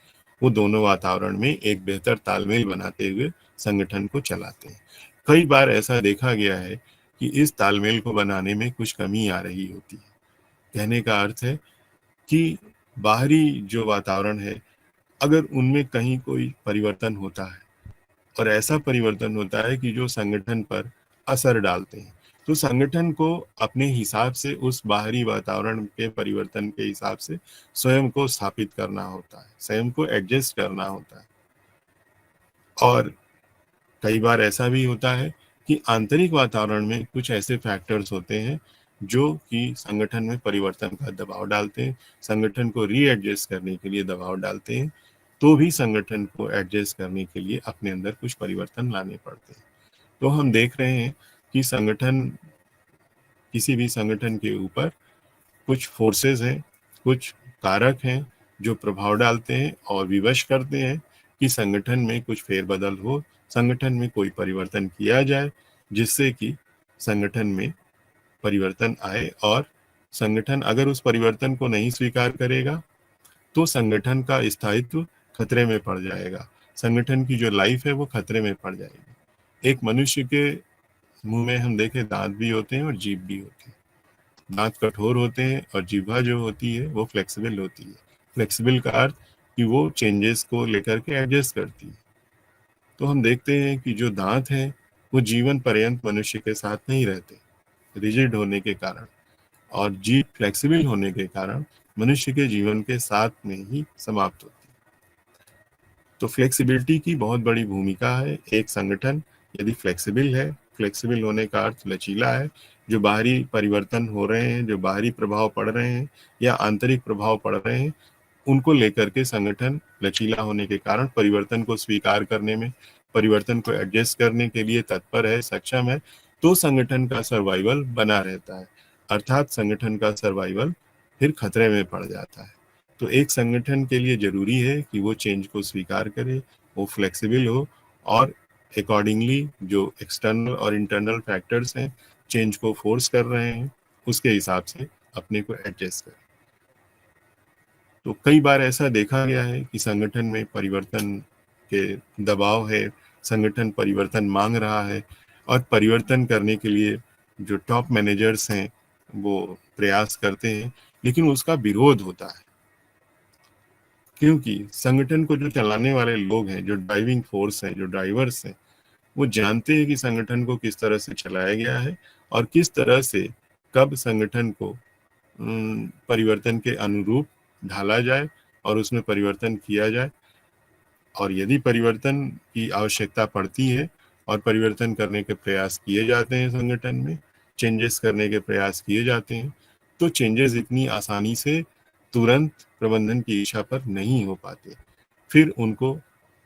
वो दोनों वातावरण में एक बेहतर तालमेल बनाते हुए संगठन को चलाते हैं। कई बार ऐसा देखा गया है कि इस तालमेल को बनाने में कुछ कमी आ रही होती है। कहने का अर्थ है कि बाहरी जो वातावरण है, अगर उनमें कहीं कोई परिवर्तन होता है और ऐसा परिवर्तन होता है कि जो संगठन पर असर डालते हैं, तो संगठन को अपने हिसाब से उस बाहरी वातावरण के परिवर्तन के हिसाब से स्वयं को स्थापित करना होता है, स्वयं को एडजस्ट करना होता है। और कई बार ऐसा भी होता है कि आंतरिक वातावरण में कुछ ऐसे फैक्टर्स होते हैं जो कि संगठन में परिवर्तन का दबाव डालते हैं, संगठन को रीएडजस्ट करने के लिए दबाव डालते हैं, तो भी संगठन को एडजस्ट करने के लिए अपने अंदर कुछ परिवर्तन लाने पड़ते हैं। तो हम देख रहे हैं कि किसी भी संगठन के ऊपर कुछ फोर्सेस हैं, कुछ कारक हैं जो प्रभाव डालते हैं और विवश करते हैं कि संगठन में कुछ फेरबदल हो, संगठन में कोई परिवर्तन किया जाए, जिससे कि संगठन में परिवर्तन आए। और संगठन अगर उस परिवर्तन को नहीं स्वीकार करेगा तो संगठन का स्थायित्व खतरे में पड़ जाएगा, संगठन की जो लाइफ है वो खतरे में पड़ जाएगी। एक मनुष्य के मुंह में हम देखें दांत भी होते हैं और जीभ भी होती है। दांत कठोर होते हैं और जीभा जो होती है वो फ्लेक्सिबल होती है। फ्लेक्सिबल का अर्थ कि वो चेंजेस को लेकर के एडजस्ट करती है। तो हम देखते हैं कि जो दांत हैं वो जीवन पर्यंत मनुष्य के साथ नहीं रहते, रिजिड होने के कारण, और जीभ फ्लेक्सिबल होने के कारण मनुष्य के जीवन के साथ में ही समाप्त होती है। तो फ्लेक्सिबिलिटी की बहुत बड़ी भूमिका है। एक संगठन यदि फ्लेक्सिबल है, फ्लेक्सिबल होने का अर्थ लचीला है, जो बाहरी परिवर्तन हो रहे हैं, जो बाहरी प्रभाव पड़ रहे हैं या आंतरिक प्रभाव पड़ रहे हैं, उनको लेकर के संगठन लचीला होने के कारण परिवर्तन को स्वीकार करने में, परिवर्तन को एडजस्ट करने के लिए तत्पर है, सक्षम है, तो संगठन का सर्वाइवल बना रहता है। अर्थात संगठन का सर्वाइवल फिर खतरे में पड़ जाता है। तो एक संगठन के लिए जरूरी है कि वो चेंज को स्वीकार करे, वो फ्लेक्सिबल हो और अकॉर्डिंगली जो एक्सटर्नल और इंटरनल फैक्टर्स हैं चेंज को फोर्स कर रहे हैं, उसके हिसाब से अपने को एडजस्ट करे। तो कई बार ऐसा देखा गया है कि संगठन में परिवर्तन के दबाव है, संगठन परिवर्तन मांग रहा है और परिवर्तन करने के लिए जो टॉप मैनेजर्स हैं वो प्रयास करते हैं, लेकिन उसका विरोध होता है, क्योंकि संगठन को जो चलाने वाले लोग हैं, जो ड्राइविंग फोर्स हैं, जो ड्राइवर्स हैं, वो जानते हैं कि संगठन को किस तरह से चलाया गया है और किस तरह से कब संगठन को परिवर्तन के अनुरूप ढाला जाए और उसमें परिवर्तन किया जाए। और यदि परिवर्तन की आवश्यकता पड़ती है और परिवर्तन करने के प्रयास किए जाते हैं, संगठन में चेंजेस करने के प्रयास किए जाते हैं, तो चेंजेस इतनी आसानी से तुरंत प्रबंधन की इच्छा पर नहीं हो पाते। फिर उनको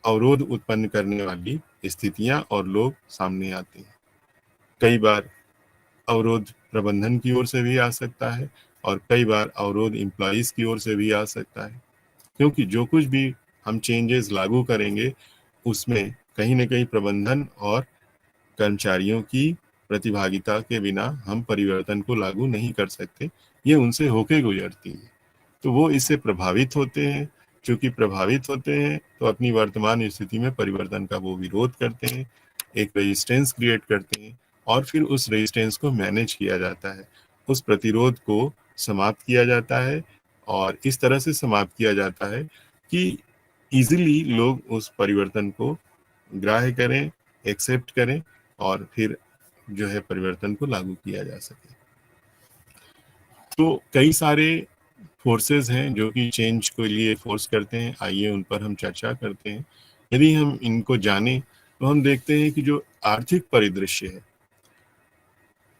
अवरोध उत्पन्न करने वाली स्थितियां और लोग सामने आते हैं। कई बार अवरोध प्रबंधन की ओर से भी आ सकता है और कई बार अवरोध एम्प्लॉइज की ओर से भी आ सकता है, क्योंकि जो कुछ भी हम चेंजेस लागू करेंगे उसमें कहीं ना कहीं प्रबंधन और कर्मचारियों की प्रतिभागिता के बिना हम परिवर्तन को लागू नहीं कर सकते, ये उनसे होके गुजरती है। तो वो इससे प्रभावित होते हैं, चूंकि प्रभावित होते हैं तो अपनी वर्तमान स्थिति में परिवर्तन का वो विरोध करते हैं, एक रेजिस्टेंस क्रिएट करते हैं और फिर उस रेजिस्टेंस को मैनेज किया जाता है, उस प्रतिरोध को समाप्त किया जाता है। और इस तरह से समाप्त किया जाता है कि इजीली लोग उस परिवर्तन को ग्राह्य करें, एक्सेप्ट करें और फिर जो है परिवर्तन को लागू किया जा सके। तो कई सारे फोर्सेस हैं जो कि चेंज के लिए फोर्स करते हैं, आइए उन पर हम चर्चा करते हैं। यदि हम इनको जानें तो हम देखते हैं कि जो आर्थिक परिदृश्य है,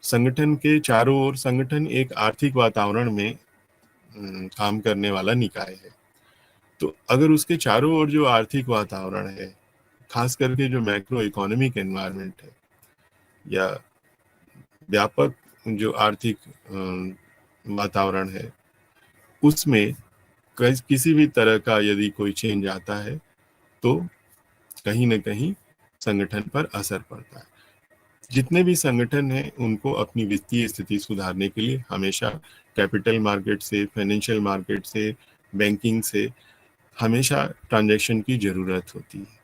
संगठन के चारों ओर, संगठन एक आर्थिक वातावरण में काम करने वाला निकाय है। तो अगर उसके चारों ओर जो आर्थिक वातावरण है, खास करके जो मैक्रो इकोनॉमिक एनवायरनमेंट है या व्यापक जो आर्थिक वातावरण है, उसमें किसी भी तरह का यदि कोई चेंज आता है तो कहीं ना कहीं संगठन पर असर पड़ता है। जितने भी संगठन हैं उनको अपनी वित्तीय स्थिति सुधारने के लिए हमेशा कैपिटल मार्केट से, फाइनेंशियल मार्केट से, बैंकिंग से हमेशा ट्रांजैक्शन की जरूरत होती है।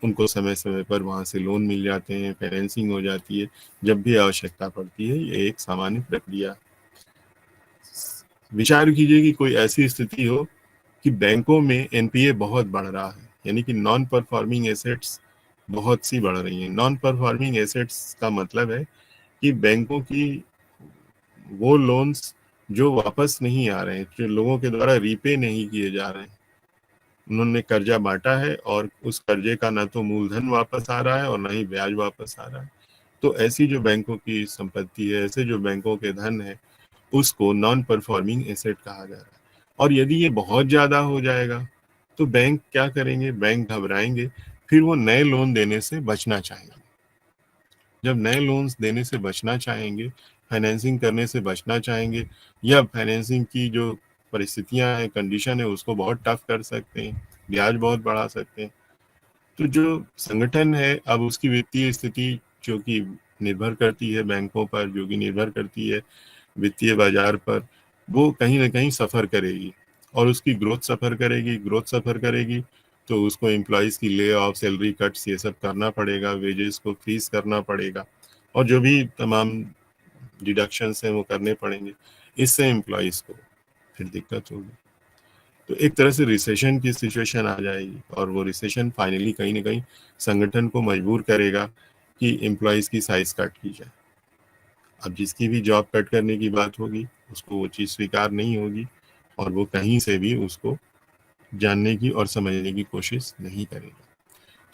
उनको समय समय पर वहां से लोन मिल जाते हैं, फाइनेंसिंग हो जाती है जब भी आवश्यकता पड़ती है। ये एक सामान्य प्रक्रिया। विचार कीजिए कि कोई ऐसी स्थिति हो कि बैंकों में एनपीए बहुत बढ़ रहा है, यानी कि नॉन परफॉर्मिंग एसेट्स बहुत सी बढ़ रही हैं। नॉन परफॉर्मिंग एसेट्स का मतलब है कि बैंकों की वो लोन्स जो वापस नहीं आ रहे हैं, जो लोगों के द्वारा रीपे नहीं किए जा रहे हैं। उन्होंने कर्जा बांटा है और उस कर्जे का ना तो मूलधन वापस आ रहा है और ना ही ब्याज वापस आ रहा है। तो ऐसी जो बैंकों की संपत्ति है, ऐसे जो बैंकों के धन है, उसको नॉन परफॉर्मिंग एसेट कहा जा रहा है। और यदि ये बहुत ज्यादा हो जाएगा तो बैंक क्या करेंगे? बैंक घबराएंगे, फिर वो नए लोन देने से बचना चाहेंगे। जब नए लोन्स देने से बचना चाहेंगे, फाइनेंसिंग करने से बचना चाहेंगे, या फाइनेंसिंग की जो परिस्थितियां हैं, कंडीशन है, उसको बहुत टफ कर सकते हैं, ब्याज बहुत बढ़ा सकते हैं। तो जो संगठन है, अब उसकी वित्तीय स्थिति जो कि निर्भर करती है बैंकों पर, जो कि निर्भर करती है वित्तीय बाजार पर, वो कहीं ना कहीं सफर करेगी और उसकी ग्रोथ सफर करेगी। ग्रोथ सफर करेगी तो उसको एम्प्लॉयज की ले ऑफ, सैलरी कट्स, ये सब करना पड़ेगा, वेजेस को फ्रीज करना पड़ेगा और जो भी तमाम डिडक्शंस हैं वो करने पड़ेंगे। इससे एम्प्लॉयज को फिर दिक्कत होगी। तो एक तरह से रिसेशन की सिचुएशन आ जाएगी और वो रिसेशन फाइनली कहीं ना कहीं संगठन को मजबूर करेगा कि एम्प्लॉयज की साइज कट की जाए। अब जिसकी भी जॉब कट करने की बात होगी उसको वो चीज़ स्वीकार नहीं होगी और वो कहीं से भी उसको जानने की और समझने की कोशिश नहीं करेगा।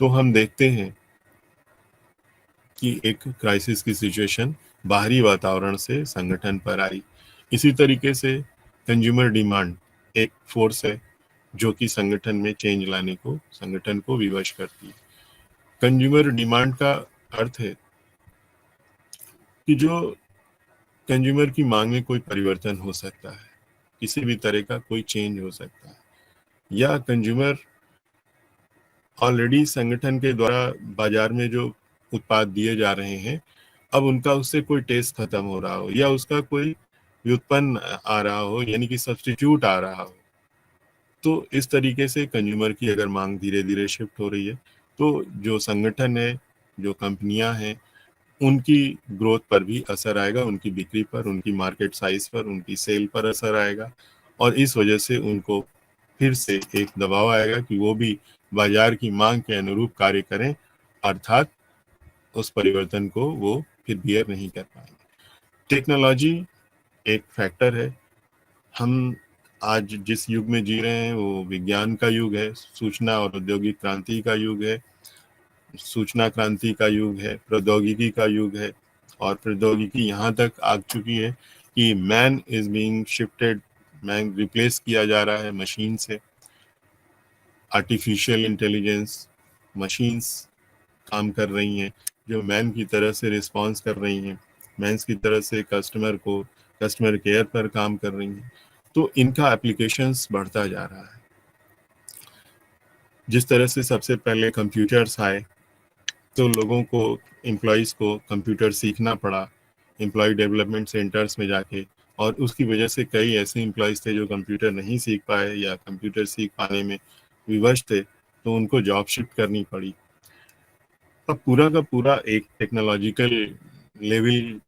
तो हम देखते हैं कि एक क्राइसिस की सिचुएशन बाहरी वातावरण से संगठन पर आई। इसी तरीके से कंज्यूमर डिमांड एक फोर्स है जो कि संगठन में चेंज लाने को, संगठन को विवश करती है। कंज्यूमर डिमांड का अर्थ है कि जो कंज्यूमर की मांग में कोई परिवर्तन हो सकता है, किसी भी तरह का कोई चेंज हो सकता है, या कंज्यूमर ऑलरेडी संगठन के द्वारा बाजार में जो उत्पाद दिए जा रहे हैं, अब उनका उससे कोई टेस्ट खत्म हो रहा हो या उसका कोई व्युत्पन्न आ रहा हो, यानी कि सब्स्टिट्यूट आ रहा हो। तो इस तरीके से कंज्यूमर की अगर मांग धीरे धीरे शिफ्ट हो रही है तो जो संगठन है, जो कंपनियां हैं, उनकी ग्रोथ पर भी असर आएगा, उनकी बिक्री पर, उनकी मार्केट साइज पर, उनकी सेल पर असर आएगा और इस वजह से उनको फिर से एक दबाव आएगा कि वो भी बाजार की मांग के अनुरूप कार्य करें, अर्थात उस परिवर्तन को वो फिर बियर नहीं कर पाएंगे। टेक्नोलॉजी एक फैक्टर है। हम आज जिस युग में जी रहे हैं वो विज्ञान का युग है, सूचना और औद्योगिक क्रांति का युग है, सूचना क्रांति का युग है, प्रौद्योगिकी का युग है। और प्रौद्योगिकी यहाँ तक आ चुकी है कि man is being shifted, man replace किया जा रहा है मशीन से। आर्टिफिशियल इंटेलिजेंस, मशीन्स काम कर रही हैं जो मैन की तरह से रिस्पॉन्स कर रही हैं, मैन्स की तरह से कस्टमर केयर पर काम कर रही हैं। तो इनका एप्लीकेशंस बढ़ता जा रहा है। जिस तरह से सबसे पहले कंप्यूटर्स आए तो लोगों को, एम्प्लॉयज़ को कंप्यूटर सीखना पड़ा एम्प्लॉय डेवलपमेंट सेंटर्स में जाके, और उसकी वजह से कई ऐसे एम्प्लॉयज़ थे जो कंप्यूटर नहीं सीख पाए या कंप्यूटर सीख पाने में विवश थे, तो उनको जॉब शिफ्ट करनी पड़ी। अब पूरा का पूरा एक टेक्नोलॉजिकल लेवल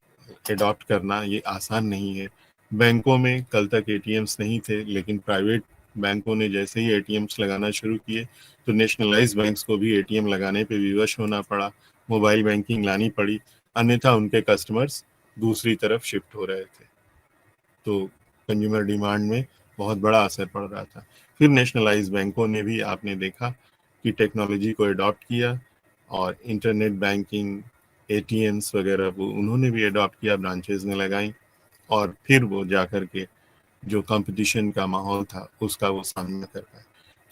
एडॉप्ट करना ये आसान नहीं है। बैंकों में कल तक एटीएम्स नहीं थे, लेकिन प्राइवेट बैंकों ने जैसे ही एटीएम्स लगाना शुरू किए तो नेशनलाइज बैंक्स को भी एटीएम लगाने पे विवश होना पड़ा, मोबाइल बैंकिंग लानी पड़ी, अन्यथा उनके कस्टमर्स दूसरी तरफ शिफ्ट हो रहे थे। तो कंज्यूमर डिमांड में बहुत बड़ा असर पड़ रहा था। फिर नेशनलाइज बैंकों ने भी, आपने देखा कि टेक्नोलॉजी को अडॉप्ट किया और इंटरनेट बैंकिंग, एटीएम्स वगैरह वो उन्होंने भी अडॉप्ट किया, ब्रांचेज में लगाई और फिर वो जा कर के जो कंपटीशन का माहौल था उसका वो सामना कर पाए।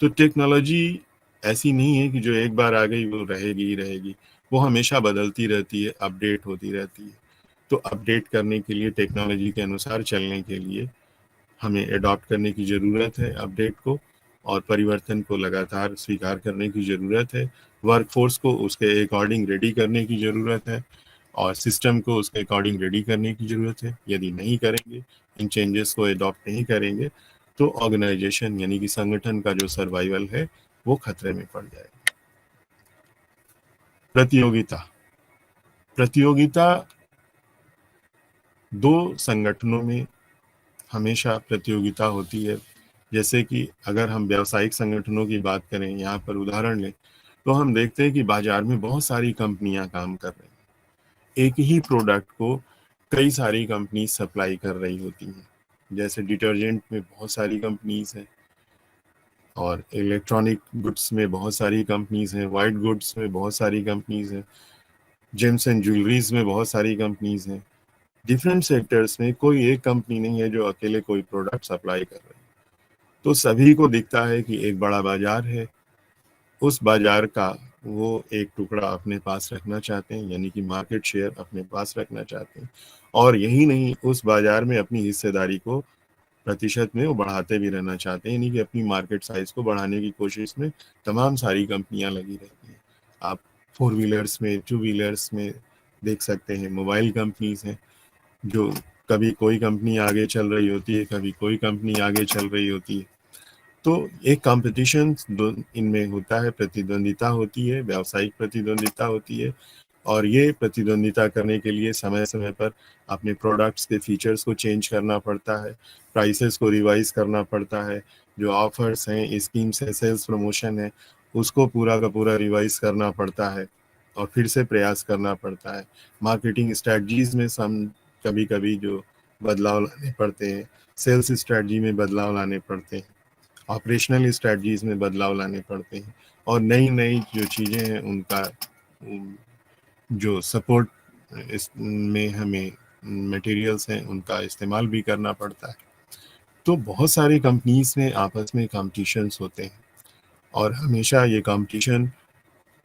तो टेक्नोलॉजी ऐसी नहीं है कि जो एक बार आ गई वो रहेगी ही रहेगी, वो हमेशा बदलती रहती है, अपडेट होती रहती है। तो अपडेट करने के लिए, टेक्नोलॉजी के अनुसार चलने के लिए हमें अडॉप्ट करने की ज़रूरत है अपडेट को, और परिवर्तन को लगातार स्वीकार करने की ज़रूरत है। वर्कफोर्स को उसके अकॉर्डिंग रेडी करने की ज़रूरत है, और सिस्टम को उसके अकॉर्डिंग रेडी करने की ज़रूरत है। यदि नहीं करेंगे, इन चेंजेस को अडॉप्ट नहीं करेंगे, तो ऑर्गेनाइजेशन यानी कि संगठन का जो सर्वाइवल है वो खतरे में पड़ जाएगा। प्रतियोगिता प्रतियोगिता दो संगठनों में हमेशा प्रतियोगिता होती है। जैसे कि अगर हम व्यावसायिक संगठनों की बात करें, यहाँ पर उदाहरण लें, तो हम देखते हैं कि बाजार में बहुत सारी कंपनियां काम कर रही हैं। एक ही प्रोडक्ट को कई सारी कंपनी सप्लाई कर रही होती हैं। जैसे डिटर्जेंट में बहुत सारी कंपनीज हैं, और इलेक्ट्रॉनिक गुड्स में बहुत सारी कंपनीज हैं, वाइट गुड्स में बहुत सारी कंपनीज हैं, जेम्स एंड ज्वेलरीज में बहुत सारी कंपनीज हैं। डिफरेंट सेक्टर्स में कोई एक कंपनी नहीं है जो अकेले कोई प्रोडक्ट सप्लाई कर रही है। तो सभी को दिखता है कि एक बड़ा बाजार है, उस बाजार का वो एक टुकड़ा अपने पास रखना चाहते हैं, यानी कि मार्केट शेयर अपने पास रखना चाहते हैं। और यही नहीं, उस बाजार में अपनी हिस्सेदारी को प्रतिशत में वो बढ़ाते भी रहना चाहते हैं, यानी कि अपनी मार्केट साइज को बढ़ाने की कोशिश में तमाम सारी कंपनियां लगी रहती हैं। आप फोर व्हीलर्स में, टू व्हीलर्स में देख सकते हैं, मोबाइल कंपनीज हैं जो कभी कोई कंपनी आगे चल रही होती है, कभी कोई कंपनी आगे चल रही होती है। तो एक कंपटीशन इनमें होता है, प्रतिद्वंदिता होती है, व्यावसायिक प्रतिद्वंदिता होती है। और ये प्रतिद्वंदिता करने के लिए समय समय पर अपने प्रोडक्ट्स के फीचर्स को चेंज करना पड़ता है, प्राइसेस को रिवाइज करना पड़ता है, जो ऑफर्स हैं, स्कीम्स हैं, सेल्स प्रमोशन है, उसको पूरा का पूरा रिवाइज करना पड़ता है और फिर से प्रयास करना पड़ता है। मार्केटिंग स्ट्रेटजीज में कभी कभी जो बदलाव लाने पड़ते हैं, सेल्स स्ट्रेटजी में बदलाव लाने पड़ते हैं, ऑपरेशनल स्ट्रेटजीज में बदलाव लाने पड़ते हैं, और नई नई जो चीज़ें हैं उनका जो सपोर्ट में हमें मटेरियल्स हैं उनका इस्तेमाल भी करना पड़ता है। तो बहुत सारी कंपनीज में आपस में कॉम्पिटिशन्स होते हैं, और हमेशा ये कॉम्पिटिशन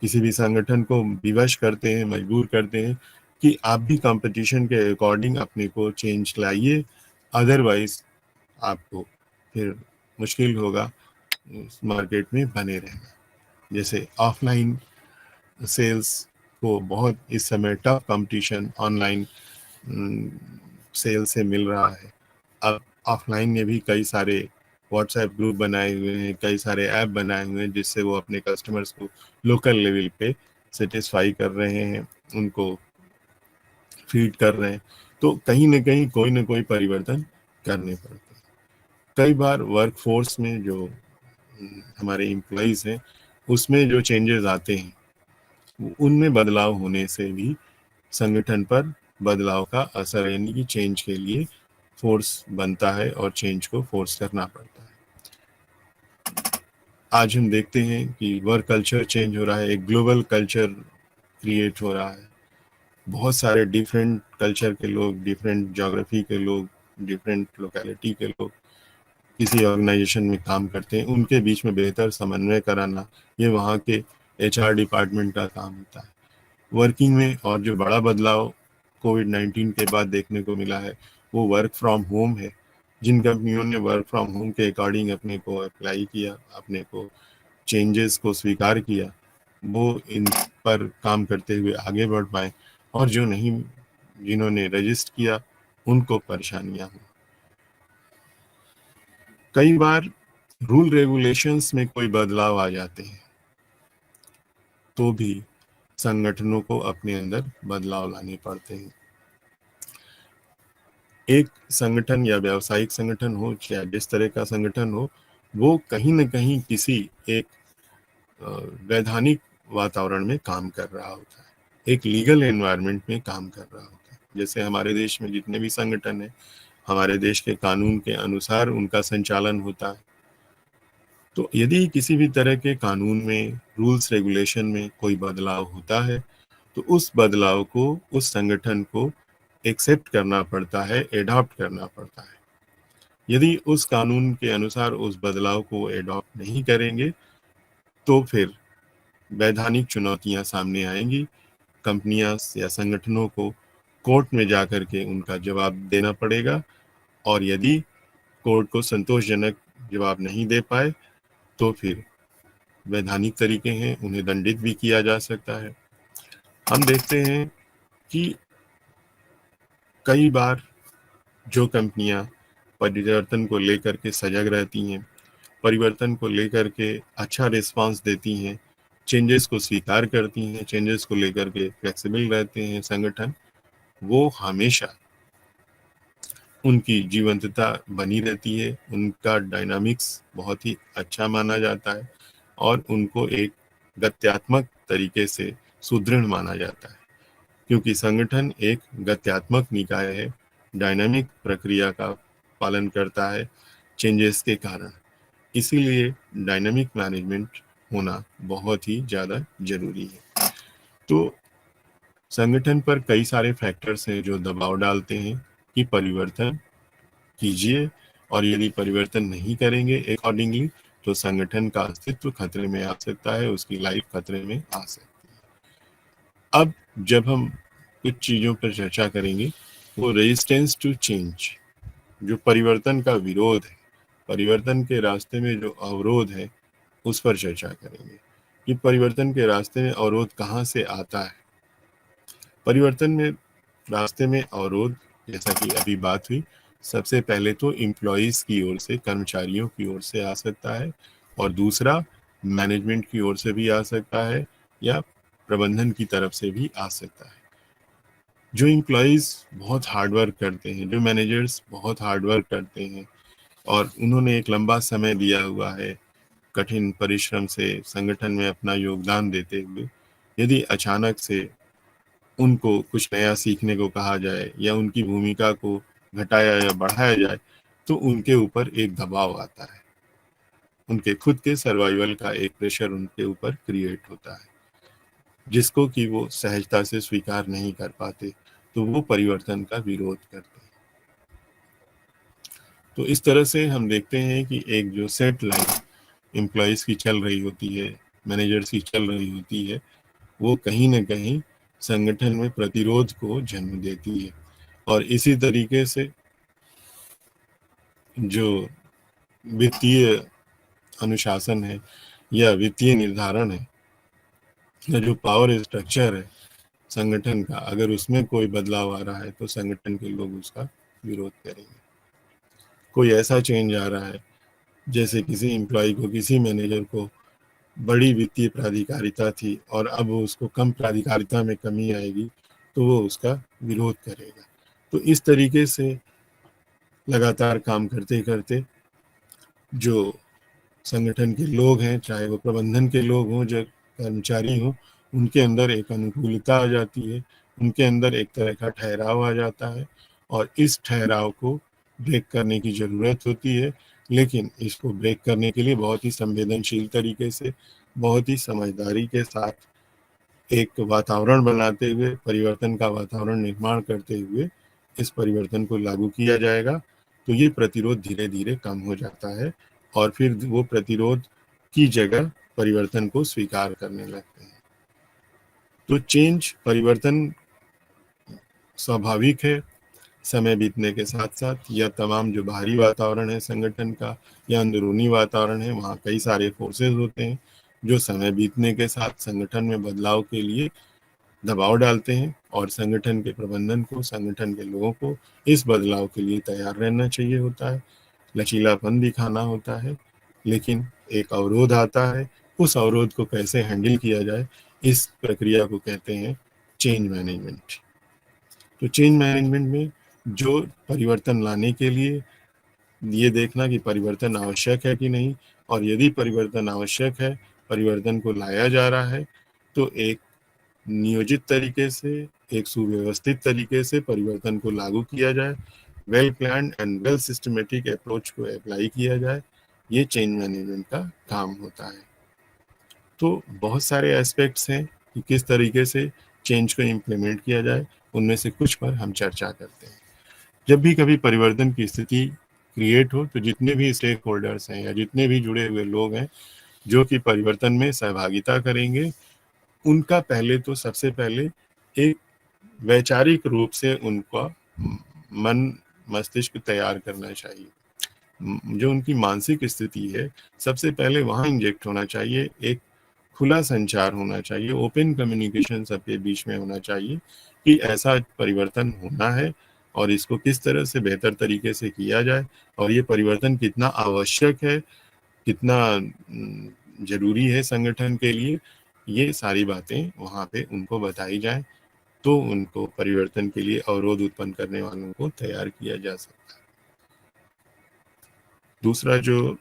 किसी भी संगठन को विवश करते हैं, मजबूर करते हैं कि आप भी कंपटीशन के अकॉर्डिंग अपने को चेंज लाइए, अदरवाइज आपको फिर मुश्किल होगा मार्केट में बने रहना। जैसे ऑफलाइन सेल्स को बहुत इस समय टफ कंपटीशन ऑनलाइन सेल से मिल रहा है। अब ऑफलाइन में भी कई सारे व्हाट्सएप ग्रुप बनाए हुए हैं, कई सारे ऐप बनाए हुए हैं जिससे वो अपने कस्टमर्स को लोकल लेवल पे सेटिस्फाई कर रहे हैं, उनको फीड कर रहे हैं। तो कहीं ना कोई परिवर्तन करने पड़ते हैं। कई बार वर्कफोर्स में जो हमारे एम्प्लॉयज हैं उसमें जो चेंजेस आते हैं, उनमें बदलाव होने से भी संगठन पर बदलाव का असर, यानी कि चेंज के लिए फोर्स बनता है और चेंज को फोर्स करना पड़ता है। आज हम देखते हैं कि वर्क कल्चर चेंज हो रहा है, एक ग्लोबल कल्चर क्रिएट हो रहा है। बहुत सारे डिफरेंट कल्चर के लोग, डिफरेंट ज्योग्राफी के लोग, डिफरेंट लोकेलिटी के लोग किसी ऑर्गेनाइजेशन में काम करते हैं। उनके बीच में बेहतर समन्वय कराना, ये वहाँ के एचआर डिपार्टमेंट का काम होता है। वर्किंग में और जो बड़ा बदलाव कोविड-19 के बाद देखने को मिला है वो वर्क फ्रॉम होम है। जिन कंपनियों ने वर्क फ्रॉम होम के अकॉर्डिंग अपने को अप्लाई किया, अपने को चेंजेस को स्वीकार किया, वो इन पर काम करते हुए आगे बढ़ पाए, और जो नहीं, जिन्होंने रजिस्ट किया, उनको परेशानियां हुई। कई बार रूल रेगुलेशंस में कोई बदलाव आ जाते हैं तो भी संगठनों को अपने अंदर बदलाव लाने पड़ते हैं। एक संगठन या व्यावसायिक संगठन हो, चाहे जिस तरह का संगठन हो, वो कहीं न कहीं किसी एक वैधानिक वातावरण में काम कर रहा होता है, एक लीगल एनवायरनमेंट में काम कर रहा होता है। जैसे हमारे देश में जितने भी संगठन हैं, हमारे देश के कानून के अनुसार उनका संचालन होता है। तो यदि किसी भी तरह के कानून में, रूल्स रेगुलेशन में कोई बदलाव होता है, तो उस बदलाव को, उस संगठन को एक्सेप्ट करना पड़ता है, एडॉप्ट करना पड़ता है। यदि उस कानून के अनुसार उस बदलाव को एडॉप्ट नहीं करेंगे, तो फिर वैधानिक चुनौतियां सामने आएंगी। कंपनियां या संगठनों को कोर्ट में जाकर के उनका जवाब देना पड़ेगा, और यदि कोर्ट को संतोषजनक जवाब नहीं दे पाए तो फिर वैधानिक तरीके हैं, उन्हें दंडित भी किया जा सकता है। हम देखते हैं कि कई बार जो कंपनियां परिवर्तन को लेकर के सजग रहती हैं, परिवर्तन को लेकर के अच्छा रिस्पांस देती हैं, चेंजेस को स्वीकार करती हैं, चेंजेस को लेकर के फ्लेक्सिबल रहते हैं संगठन, वो हमेशा उनकी जीवंतता बनी रहती है, उनका डायनामिक्स बहुत ही अच्छा माना जाता है और उनको एक गत्यात्मक तरीके से सुदृढ़ माना जाता है, क्योंकि संगठन एक गत्यात्मक निकाय है, डायनामिक प्रक्रिया का पालन करता है चेंजेस के कारण। इसीलिए डायनामिक मैनेजमेंट होना बहुत ही ज़्यादा जरूरी है। तो संगठन पर कई सारे फैक्टर्स हैं जो दबाव डालते हैं कि परिवर्तन कीजिए, और यदि परिवर्तन नहीं करेंगे अकॉर्डिंगली तो संगठन का अस्तित्व खतरे में आ सकता है, उसकी लाइफ खतरे में आ सकती है। अब जब हम कुछ चीज़ों पर चर्चा करेंगे, वो रेजिस्टेंस टू चेंज, जो परिवर्तन का विरोध है, परिवर्तन के रास्ते में जो अवरोध है, उस पर चर्चा करेंगे कि परिवर्तन के रास्ते में अवरोध कहाँ से आता है। परिवर्तन में रास्ते में अवरोध, जैसा कि अभी बात हुई, सबसे पहले तो एम्प्लॉइज की ओर से, कर्मचारियों की ओर से आ सकता है, और दूसरा मैनेजमेंट की ओर से भी आ सकता है या प्रबंधन की तरफ से भी आ सकता है। जो एम्प्लॉइज बहुत हार्डवर्क करते हैं, जो मैनेजर्स बहुत हार्डवर्क करते हैं और उन्होंने एक लंबा समय दिया हुआ है कठिन परिश्रम से संगठन में अपना योगदान देते हुए, यदि अचानक से उनको कुछ नया सीखने को कहा जाए या उनकी भूमिका को घटाया या बढ़ाया जाए, तो उनके ऊपर एक दबाव आता है, उनके खुद के सर्वाइवल का एक प्रेशर उनके ऊपर क्रिएट होता है, जिसको कि वो सहजता से स्वीकार नहीं कर पाते, तो वो परिवर्तन का विरोध करते हैं। तो इस तरह से हम देखते हैं कि एक जो सेट लाइन एम्प्लॉयज की चल रही होती है, मैनेजर्स की चल रही होती है, वो कहीं ना कहीं संगठन में प्रतिरोध को जन्म देती है। और इसी तरीके से जो वित्तीय अनुशासन है या वित्तीय निर्धारण है या जो पावर स्ट्रक्चर है संगठन का, अगर उसमें कोई बदलाव आ रहा है तो संगठन के लोग उसका विरोध करेंगे। कोई ऐसा चेंज आ रहा है, जैसे किसी एम्प्लॉय को, किसी मैनेजर को बड़ी वित्तीय प्राधिकारिता थी और अब उसको कम प्राधिकारिता में कमी आएगी, तो वो उसका विरोध करेगा। तो इस तरीके से लगातार काम करते करते जो संगठन के लोग हैं, चाहे वो प्रबंधन के लोग हों, जो कर्मचारी हों, उनके अंदर एक अनुकूलता आ जाती है, उनके अंदर एक तरह का ठहराव आ जाता है, और इस ठहराव को ब्रेक करने की ज़रूरत होती है। लेकिन इसको ब्रेक करने के लिए बहुत ही संवेदनशील तरीके से, बहुत ही समझदारी के साथ एक वातावरण बनाते हुए, परिवर्तन का वातावरण निर्माण करते हुए इस परिवर्तन को लागू किया जाएगा, तो ये प्रतिरोध धीरे धीरे कम हो जाता है और फिर वो प्रतिरोध की जगह परिवर्तन को स्वीकार करने लगते हैं। तो चेंज, परिवर्तन स्वाभाविक है। समय बीतने के साथ साथ यह तमाम जो बाहरी वातावरण है संगठन का या अंदरूनी वातावरण है, वहाँ कई सारे फोर्सेस होते हैं जो समय बीतने के साथ संगठन में बदलाव के लिए दबाव डालते हैं, और संगठन के प्रबंधन को, संगठन के लोगों को इस बदलाव के लिए तैयार रहना चाहिए होता है, लचीलापन दिखाना होता है। लेकिन एक अवरोध आता है, उस अवरोध को कैसे हैंडल किया जाए, इस प्रक्रिया को कहते हैं चेंज मैनेजमेंट। तो चेंज मैनेजमेंट में जो परिवर्तन लाने के लिए ये देखना कि परिवर्तन आवश्यक है कि नहीं, और यदि परिवर्तन आवश्यक है, परिवर्तन को लाया जा रहा है, तो एक नियोजित तरीके से, एक सुव्यवस्थित तरीके से परिवर्तन को लागू किया जाए, well plan and well systematic approach को अप्लाई किया जाए, ये चेंज मैनेजमेंट का काम होता है। तो बहुत सारे एस्पेक्ट्स हैं कि किस तरीके से चेंज को इम्प्लीमेंट किया जाए, उनमें से कुछ पर हम चर्चा करते हैं। जब भी कभी परिवर्तन की स्थिति क्रिएट हो, तो जितने भी स्टेक होल्डर्स हैं या जितने भी जुड़े हुए लोग हैं, जो कि परिवर्तन में सहभागिता करेंगे, उनका पहले तो सबसे पहले एक वैचारिक रूप से उनका मन मस्तिष्क तैयार करना चाहिए। जो उनकी मानसिक स्थिति है, सबसे पहले वहाँ इंजेक्ट होना चाहिए, एक खुला संचार होना चाहिए, ओपन कम्युनिकेशन सबके बीच में होना चाहिए कि ऐसा परिवर्तन होना है और इसको किस तरह से बेहतर तरीके से किया जाए और ये परिवर्तन कितना आवश्यक है, कितना ज़रूरी है संगठन के लिए, ये सारी बातें वहाँ पे उनको बताई जाएँ, तो उनको परिवर्तन के लिए अवरोध उत्पन्न करने वालों को तैयार किया जा सकता है। दूसरा जो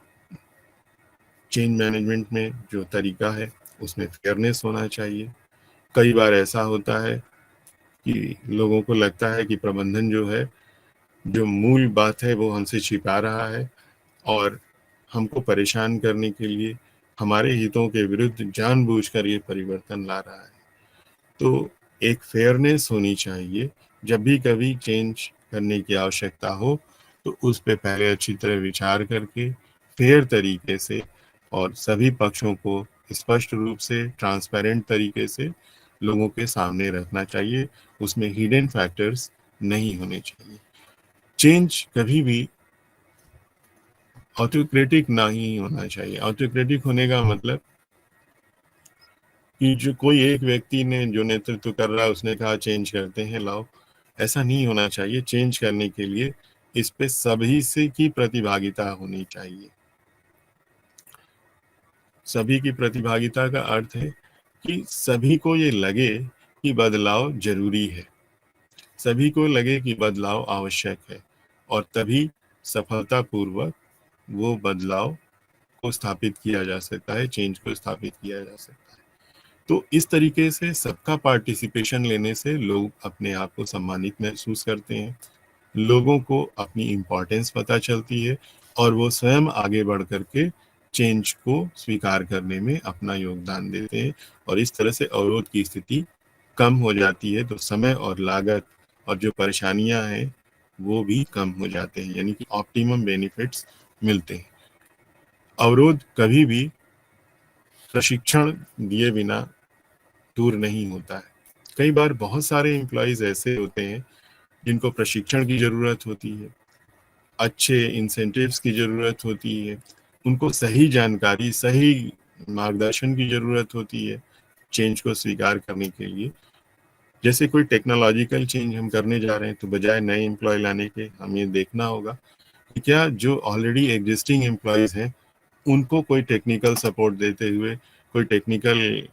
चेंज मैनेजमेंट में जो तरीका है, उसमें फेयरनेस होना चाहिए। कई बार ऐसा होता है कि लोगों को लगता है कि प्रबंधन जो है, जो मूल बात है वो हमसे छिपा रहा है और हमको परेशान करने के लिए हमारे हितों के विरुद्ध जानबूझकर ये परिवर्तन ला रहा है। तो एक फेयरनेस होनी चाहिए। जब भी कभी चेंज करने की आवश्यकता हो तो उस पे पहले अच्छी तरह विचार करके फेयर तरीके से और सभी पक्षों को स्पष्ट रूप से ट्रांसपेरेंट तरीके से लोगों के सामने रखना चाहिए। उसमें हिडन फैक्टर्स नहीं होने चाहिए। चेंज कभी भी ऑटोक्रेटिक नहीं होना चाहिए। ऑटोक्रेटिक होने का मतलब कि जो कोई एक व्यक्ति ने जो नेतृत्व कर रहा है उसने कहा चेंज करते हैं लाओ, ऐसा नहीं होना चाहिए। चेंज करने के लिए इस पे सभी से की प्रतिभागिता होनी चाहिए। सभी की प्रतिभागिता का अर्थ है कि सभी को ये लगे कि बदलाव जरूरी है, सभी को लगे कि बदलाव आवश्यक है और तभी सफलतापूर्वक वो बदलाव को स्थापित किया जा सकता है, चेंज को स्थापित किया जा सकता है। तो इस तरीके से सबका पार्टिसिपेशन लेने से लोग अपने आप को सम्मानित महसूस करते हैं, लोगों को अपनी इम्पोर्टेंस पता चलती है और वो स्वयं आगे बढ़ करके चेंज को स्वीकार करने में अपना योगदान देते हैं और इस तरह से अवरोध की स्थिति कम हो जाती है। तो समय और लागत और जो परेशानियां हैं वो भी कम हो जाते हैं, यानी कि ऑप्टिमम बेनिफिट्स मिलते हैं। अवरोध कभी भी प्रशिक्षण दिए बिना दूर नहीं होता है। कई बार बहुत सारे एम्प्लॉयज ऐसे होते हैं जिनको प्रशिक्षण की ज़रूरत होती है, अच्छे इंसेंटिव्स की ज़रूरत होती है, उनको सही जानकारी, सही मार्गदर्शन की ज़रूरत होती है चेंज को स्वीकार करने के लिए। जैसे कोई टेक्नोलॉजिकल चेंज हम करने जा रहे हैं तो बजाय नए एम्प्लॉय लाने के हमें ये देखना होगा कि क्या जो ऑलरेडी एग्जिस्टिंग एम्प्लॉयज़ हैं उनको कोई टेक्निकल सपोर्ट देते हुए, कोई टेक्निकल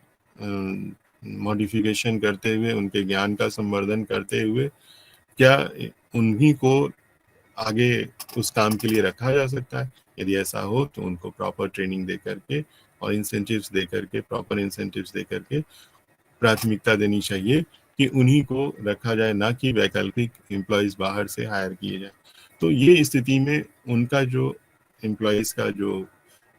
मॉडिफिकेशन करते हुए, उनके ज्ञान का संवर्धन करते हुए क्या उन्हीं को आगे उस काम के लिए रखा जा सकता है। यदि ऐसा हो तो उनको प्रॉपर ट्रेनिंग दे करके और इंसेंटिव्स दे करके, प्रॉपर इंसेंटिव्स दे करके प्राथमिकता देनी चाहिए कि उन्हीं को रखा जाए, ना कि वैकल्पिक एम्प्लॉयज़ बाहर से हायर किए जाए। तो ये स्थिति में उनका जो एम्प्लॉयज़ का जो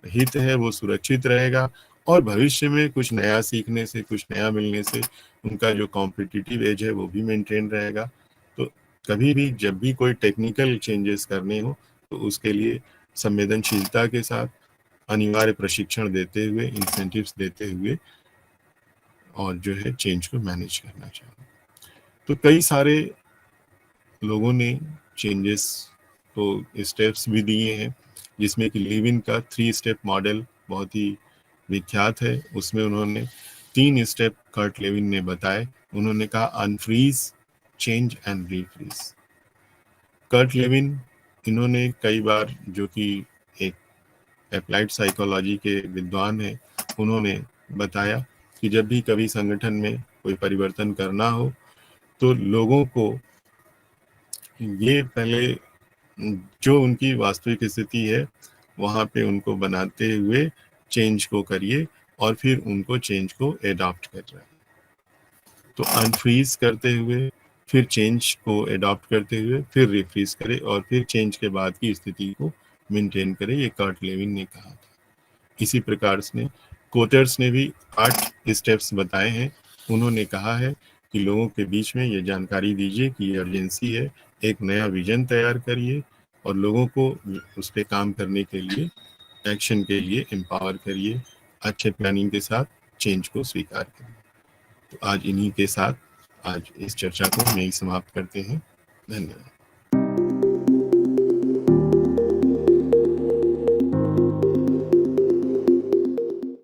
हित है वो सुरक्षित रहेगा और भविष्य में कुछ नया सीखने से, कुछ नया मिलने से उनका जो कॉम्पिटिटिव एज है वो भी मेंटेन रहेगा। तो कभी भी जब भी कोई टेक्निकल चेंजेस करने हो तो उसके लिए संवेदनशीलता के साथ अनिवार्य प्रशिक्षण देते हुए, इंसेंटिव्स देते हुए और जो है चेंज को मैनेज करना चाहिए। तो कई सारे लोगों ने चेंजेस को स्टेप्स भी दिए हैं, जिसमें कि लिविन का 3 स्टेप मॉडल बहुत ही विख्यात है। उसमें उन्होंने 3 स्टेप कर्ट लेविन ने बताए। उन्होंने कहा unfreeze, change and refreeze. Kurt Lewin इन्होंने कई बार, जो कि एक एप्लाइड साइकोलॉजी के विद्वान हैं, उन्होंने बताया कि जब भी कभी संगठन में कोई परिवर्तन करना हो तो लोगों को ये पहले जो उनकी वास्तविक स्थिति है वहाँ पे उनको बनाते हुए चेंज को करिए और फिर उनको चेंज को एडॉप्ट कर रहे हैं। तो अनफ्रीज करते हुए, फिर चेंज को एडॉप्ट करते हुए, फिर रिफ्रीज करें और फिर चेंज के बाद की स्थिति को मेंटेन करें, ये कर्ट लेविन ने कहा था। इसी प्रकार से कोटर्स ने भी 8 स्टेप्स बताए हैं। उन्होंने कहा है कि लोगों के बीच में ये जानकारी दीजिए कि ये अर्जेंसी है, एक नया विजन तैयार करिए और लोगों को उस पर काम करने के लिए, एक्शन के लिए एम्पावर करिए अच्छे प्लानिंग के साथ चेंज को स्वीकार करें। तो आज इन्हीं के साथ आज इस चर्चा को हम यही समाप्त करते हैं। धन्यवाद।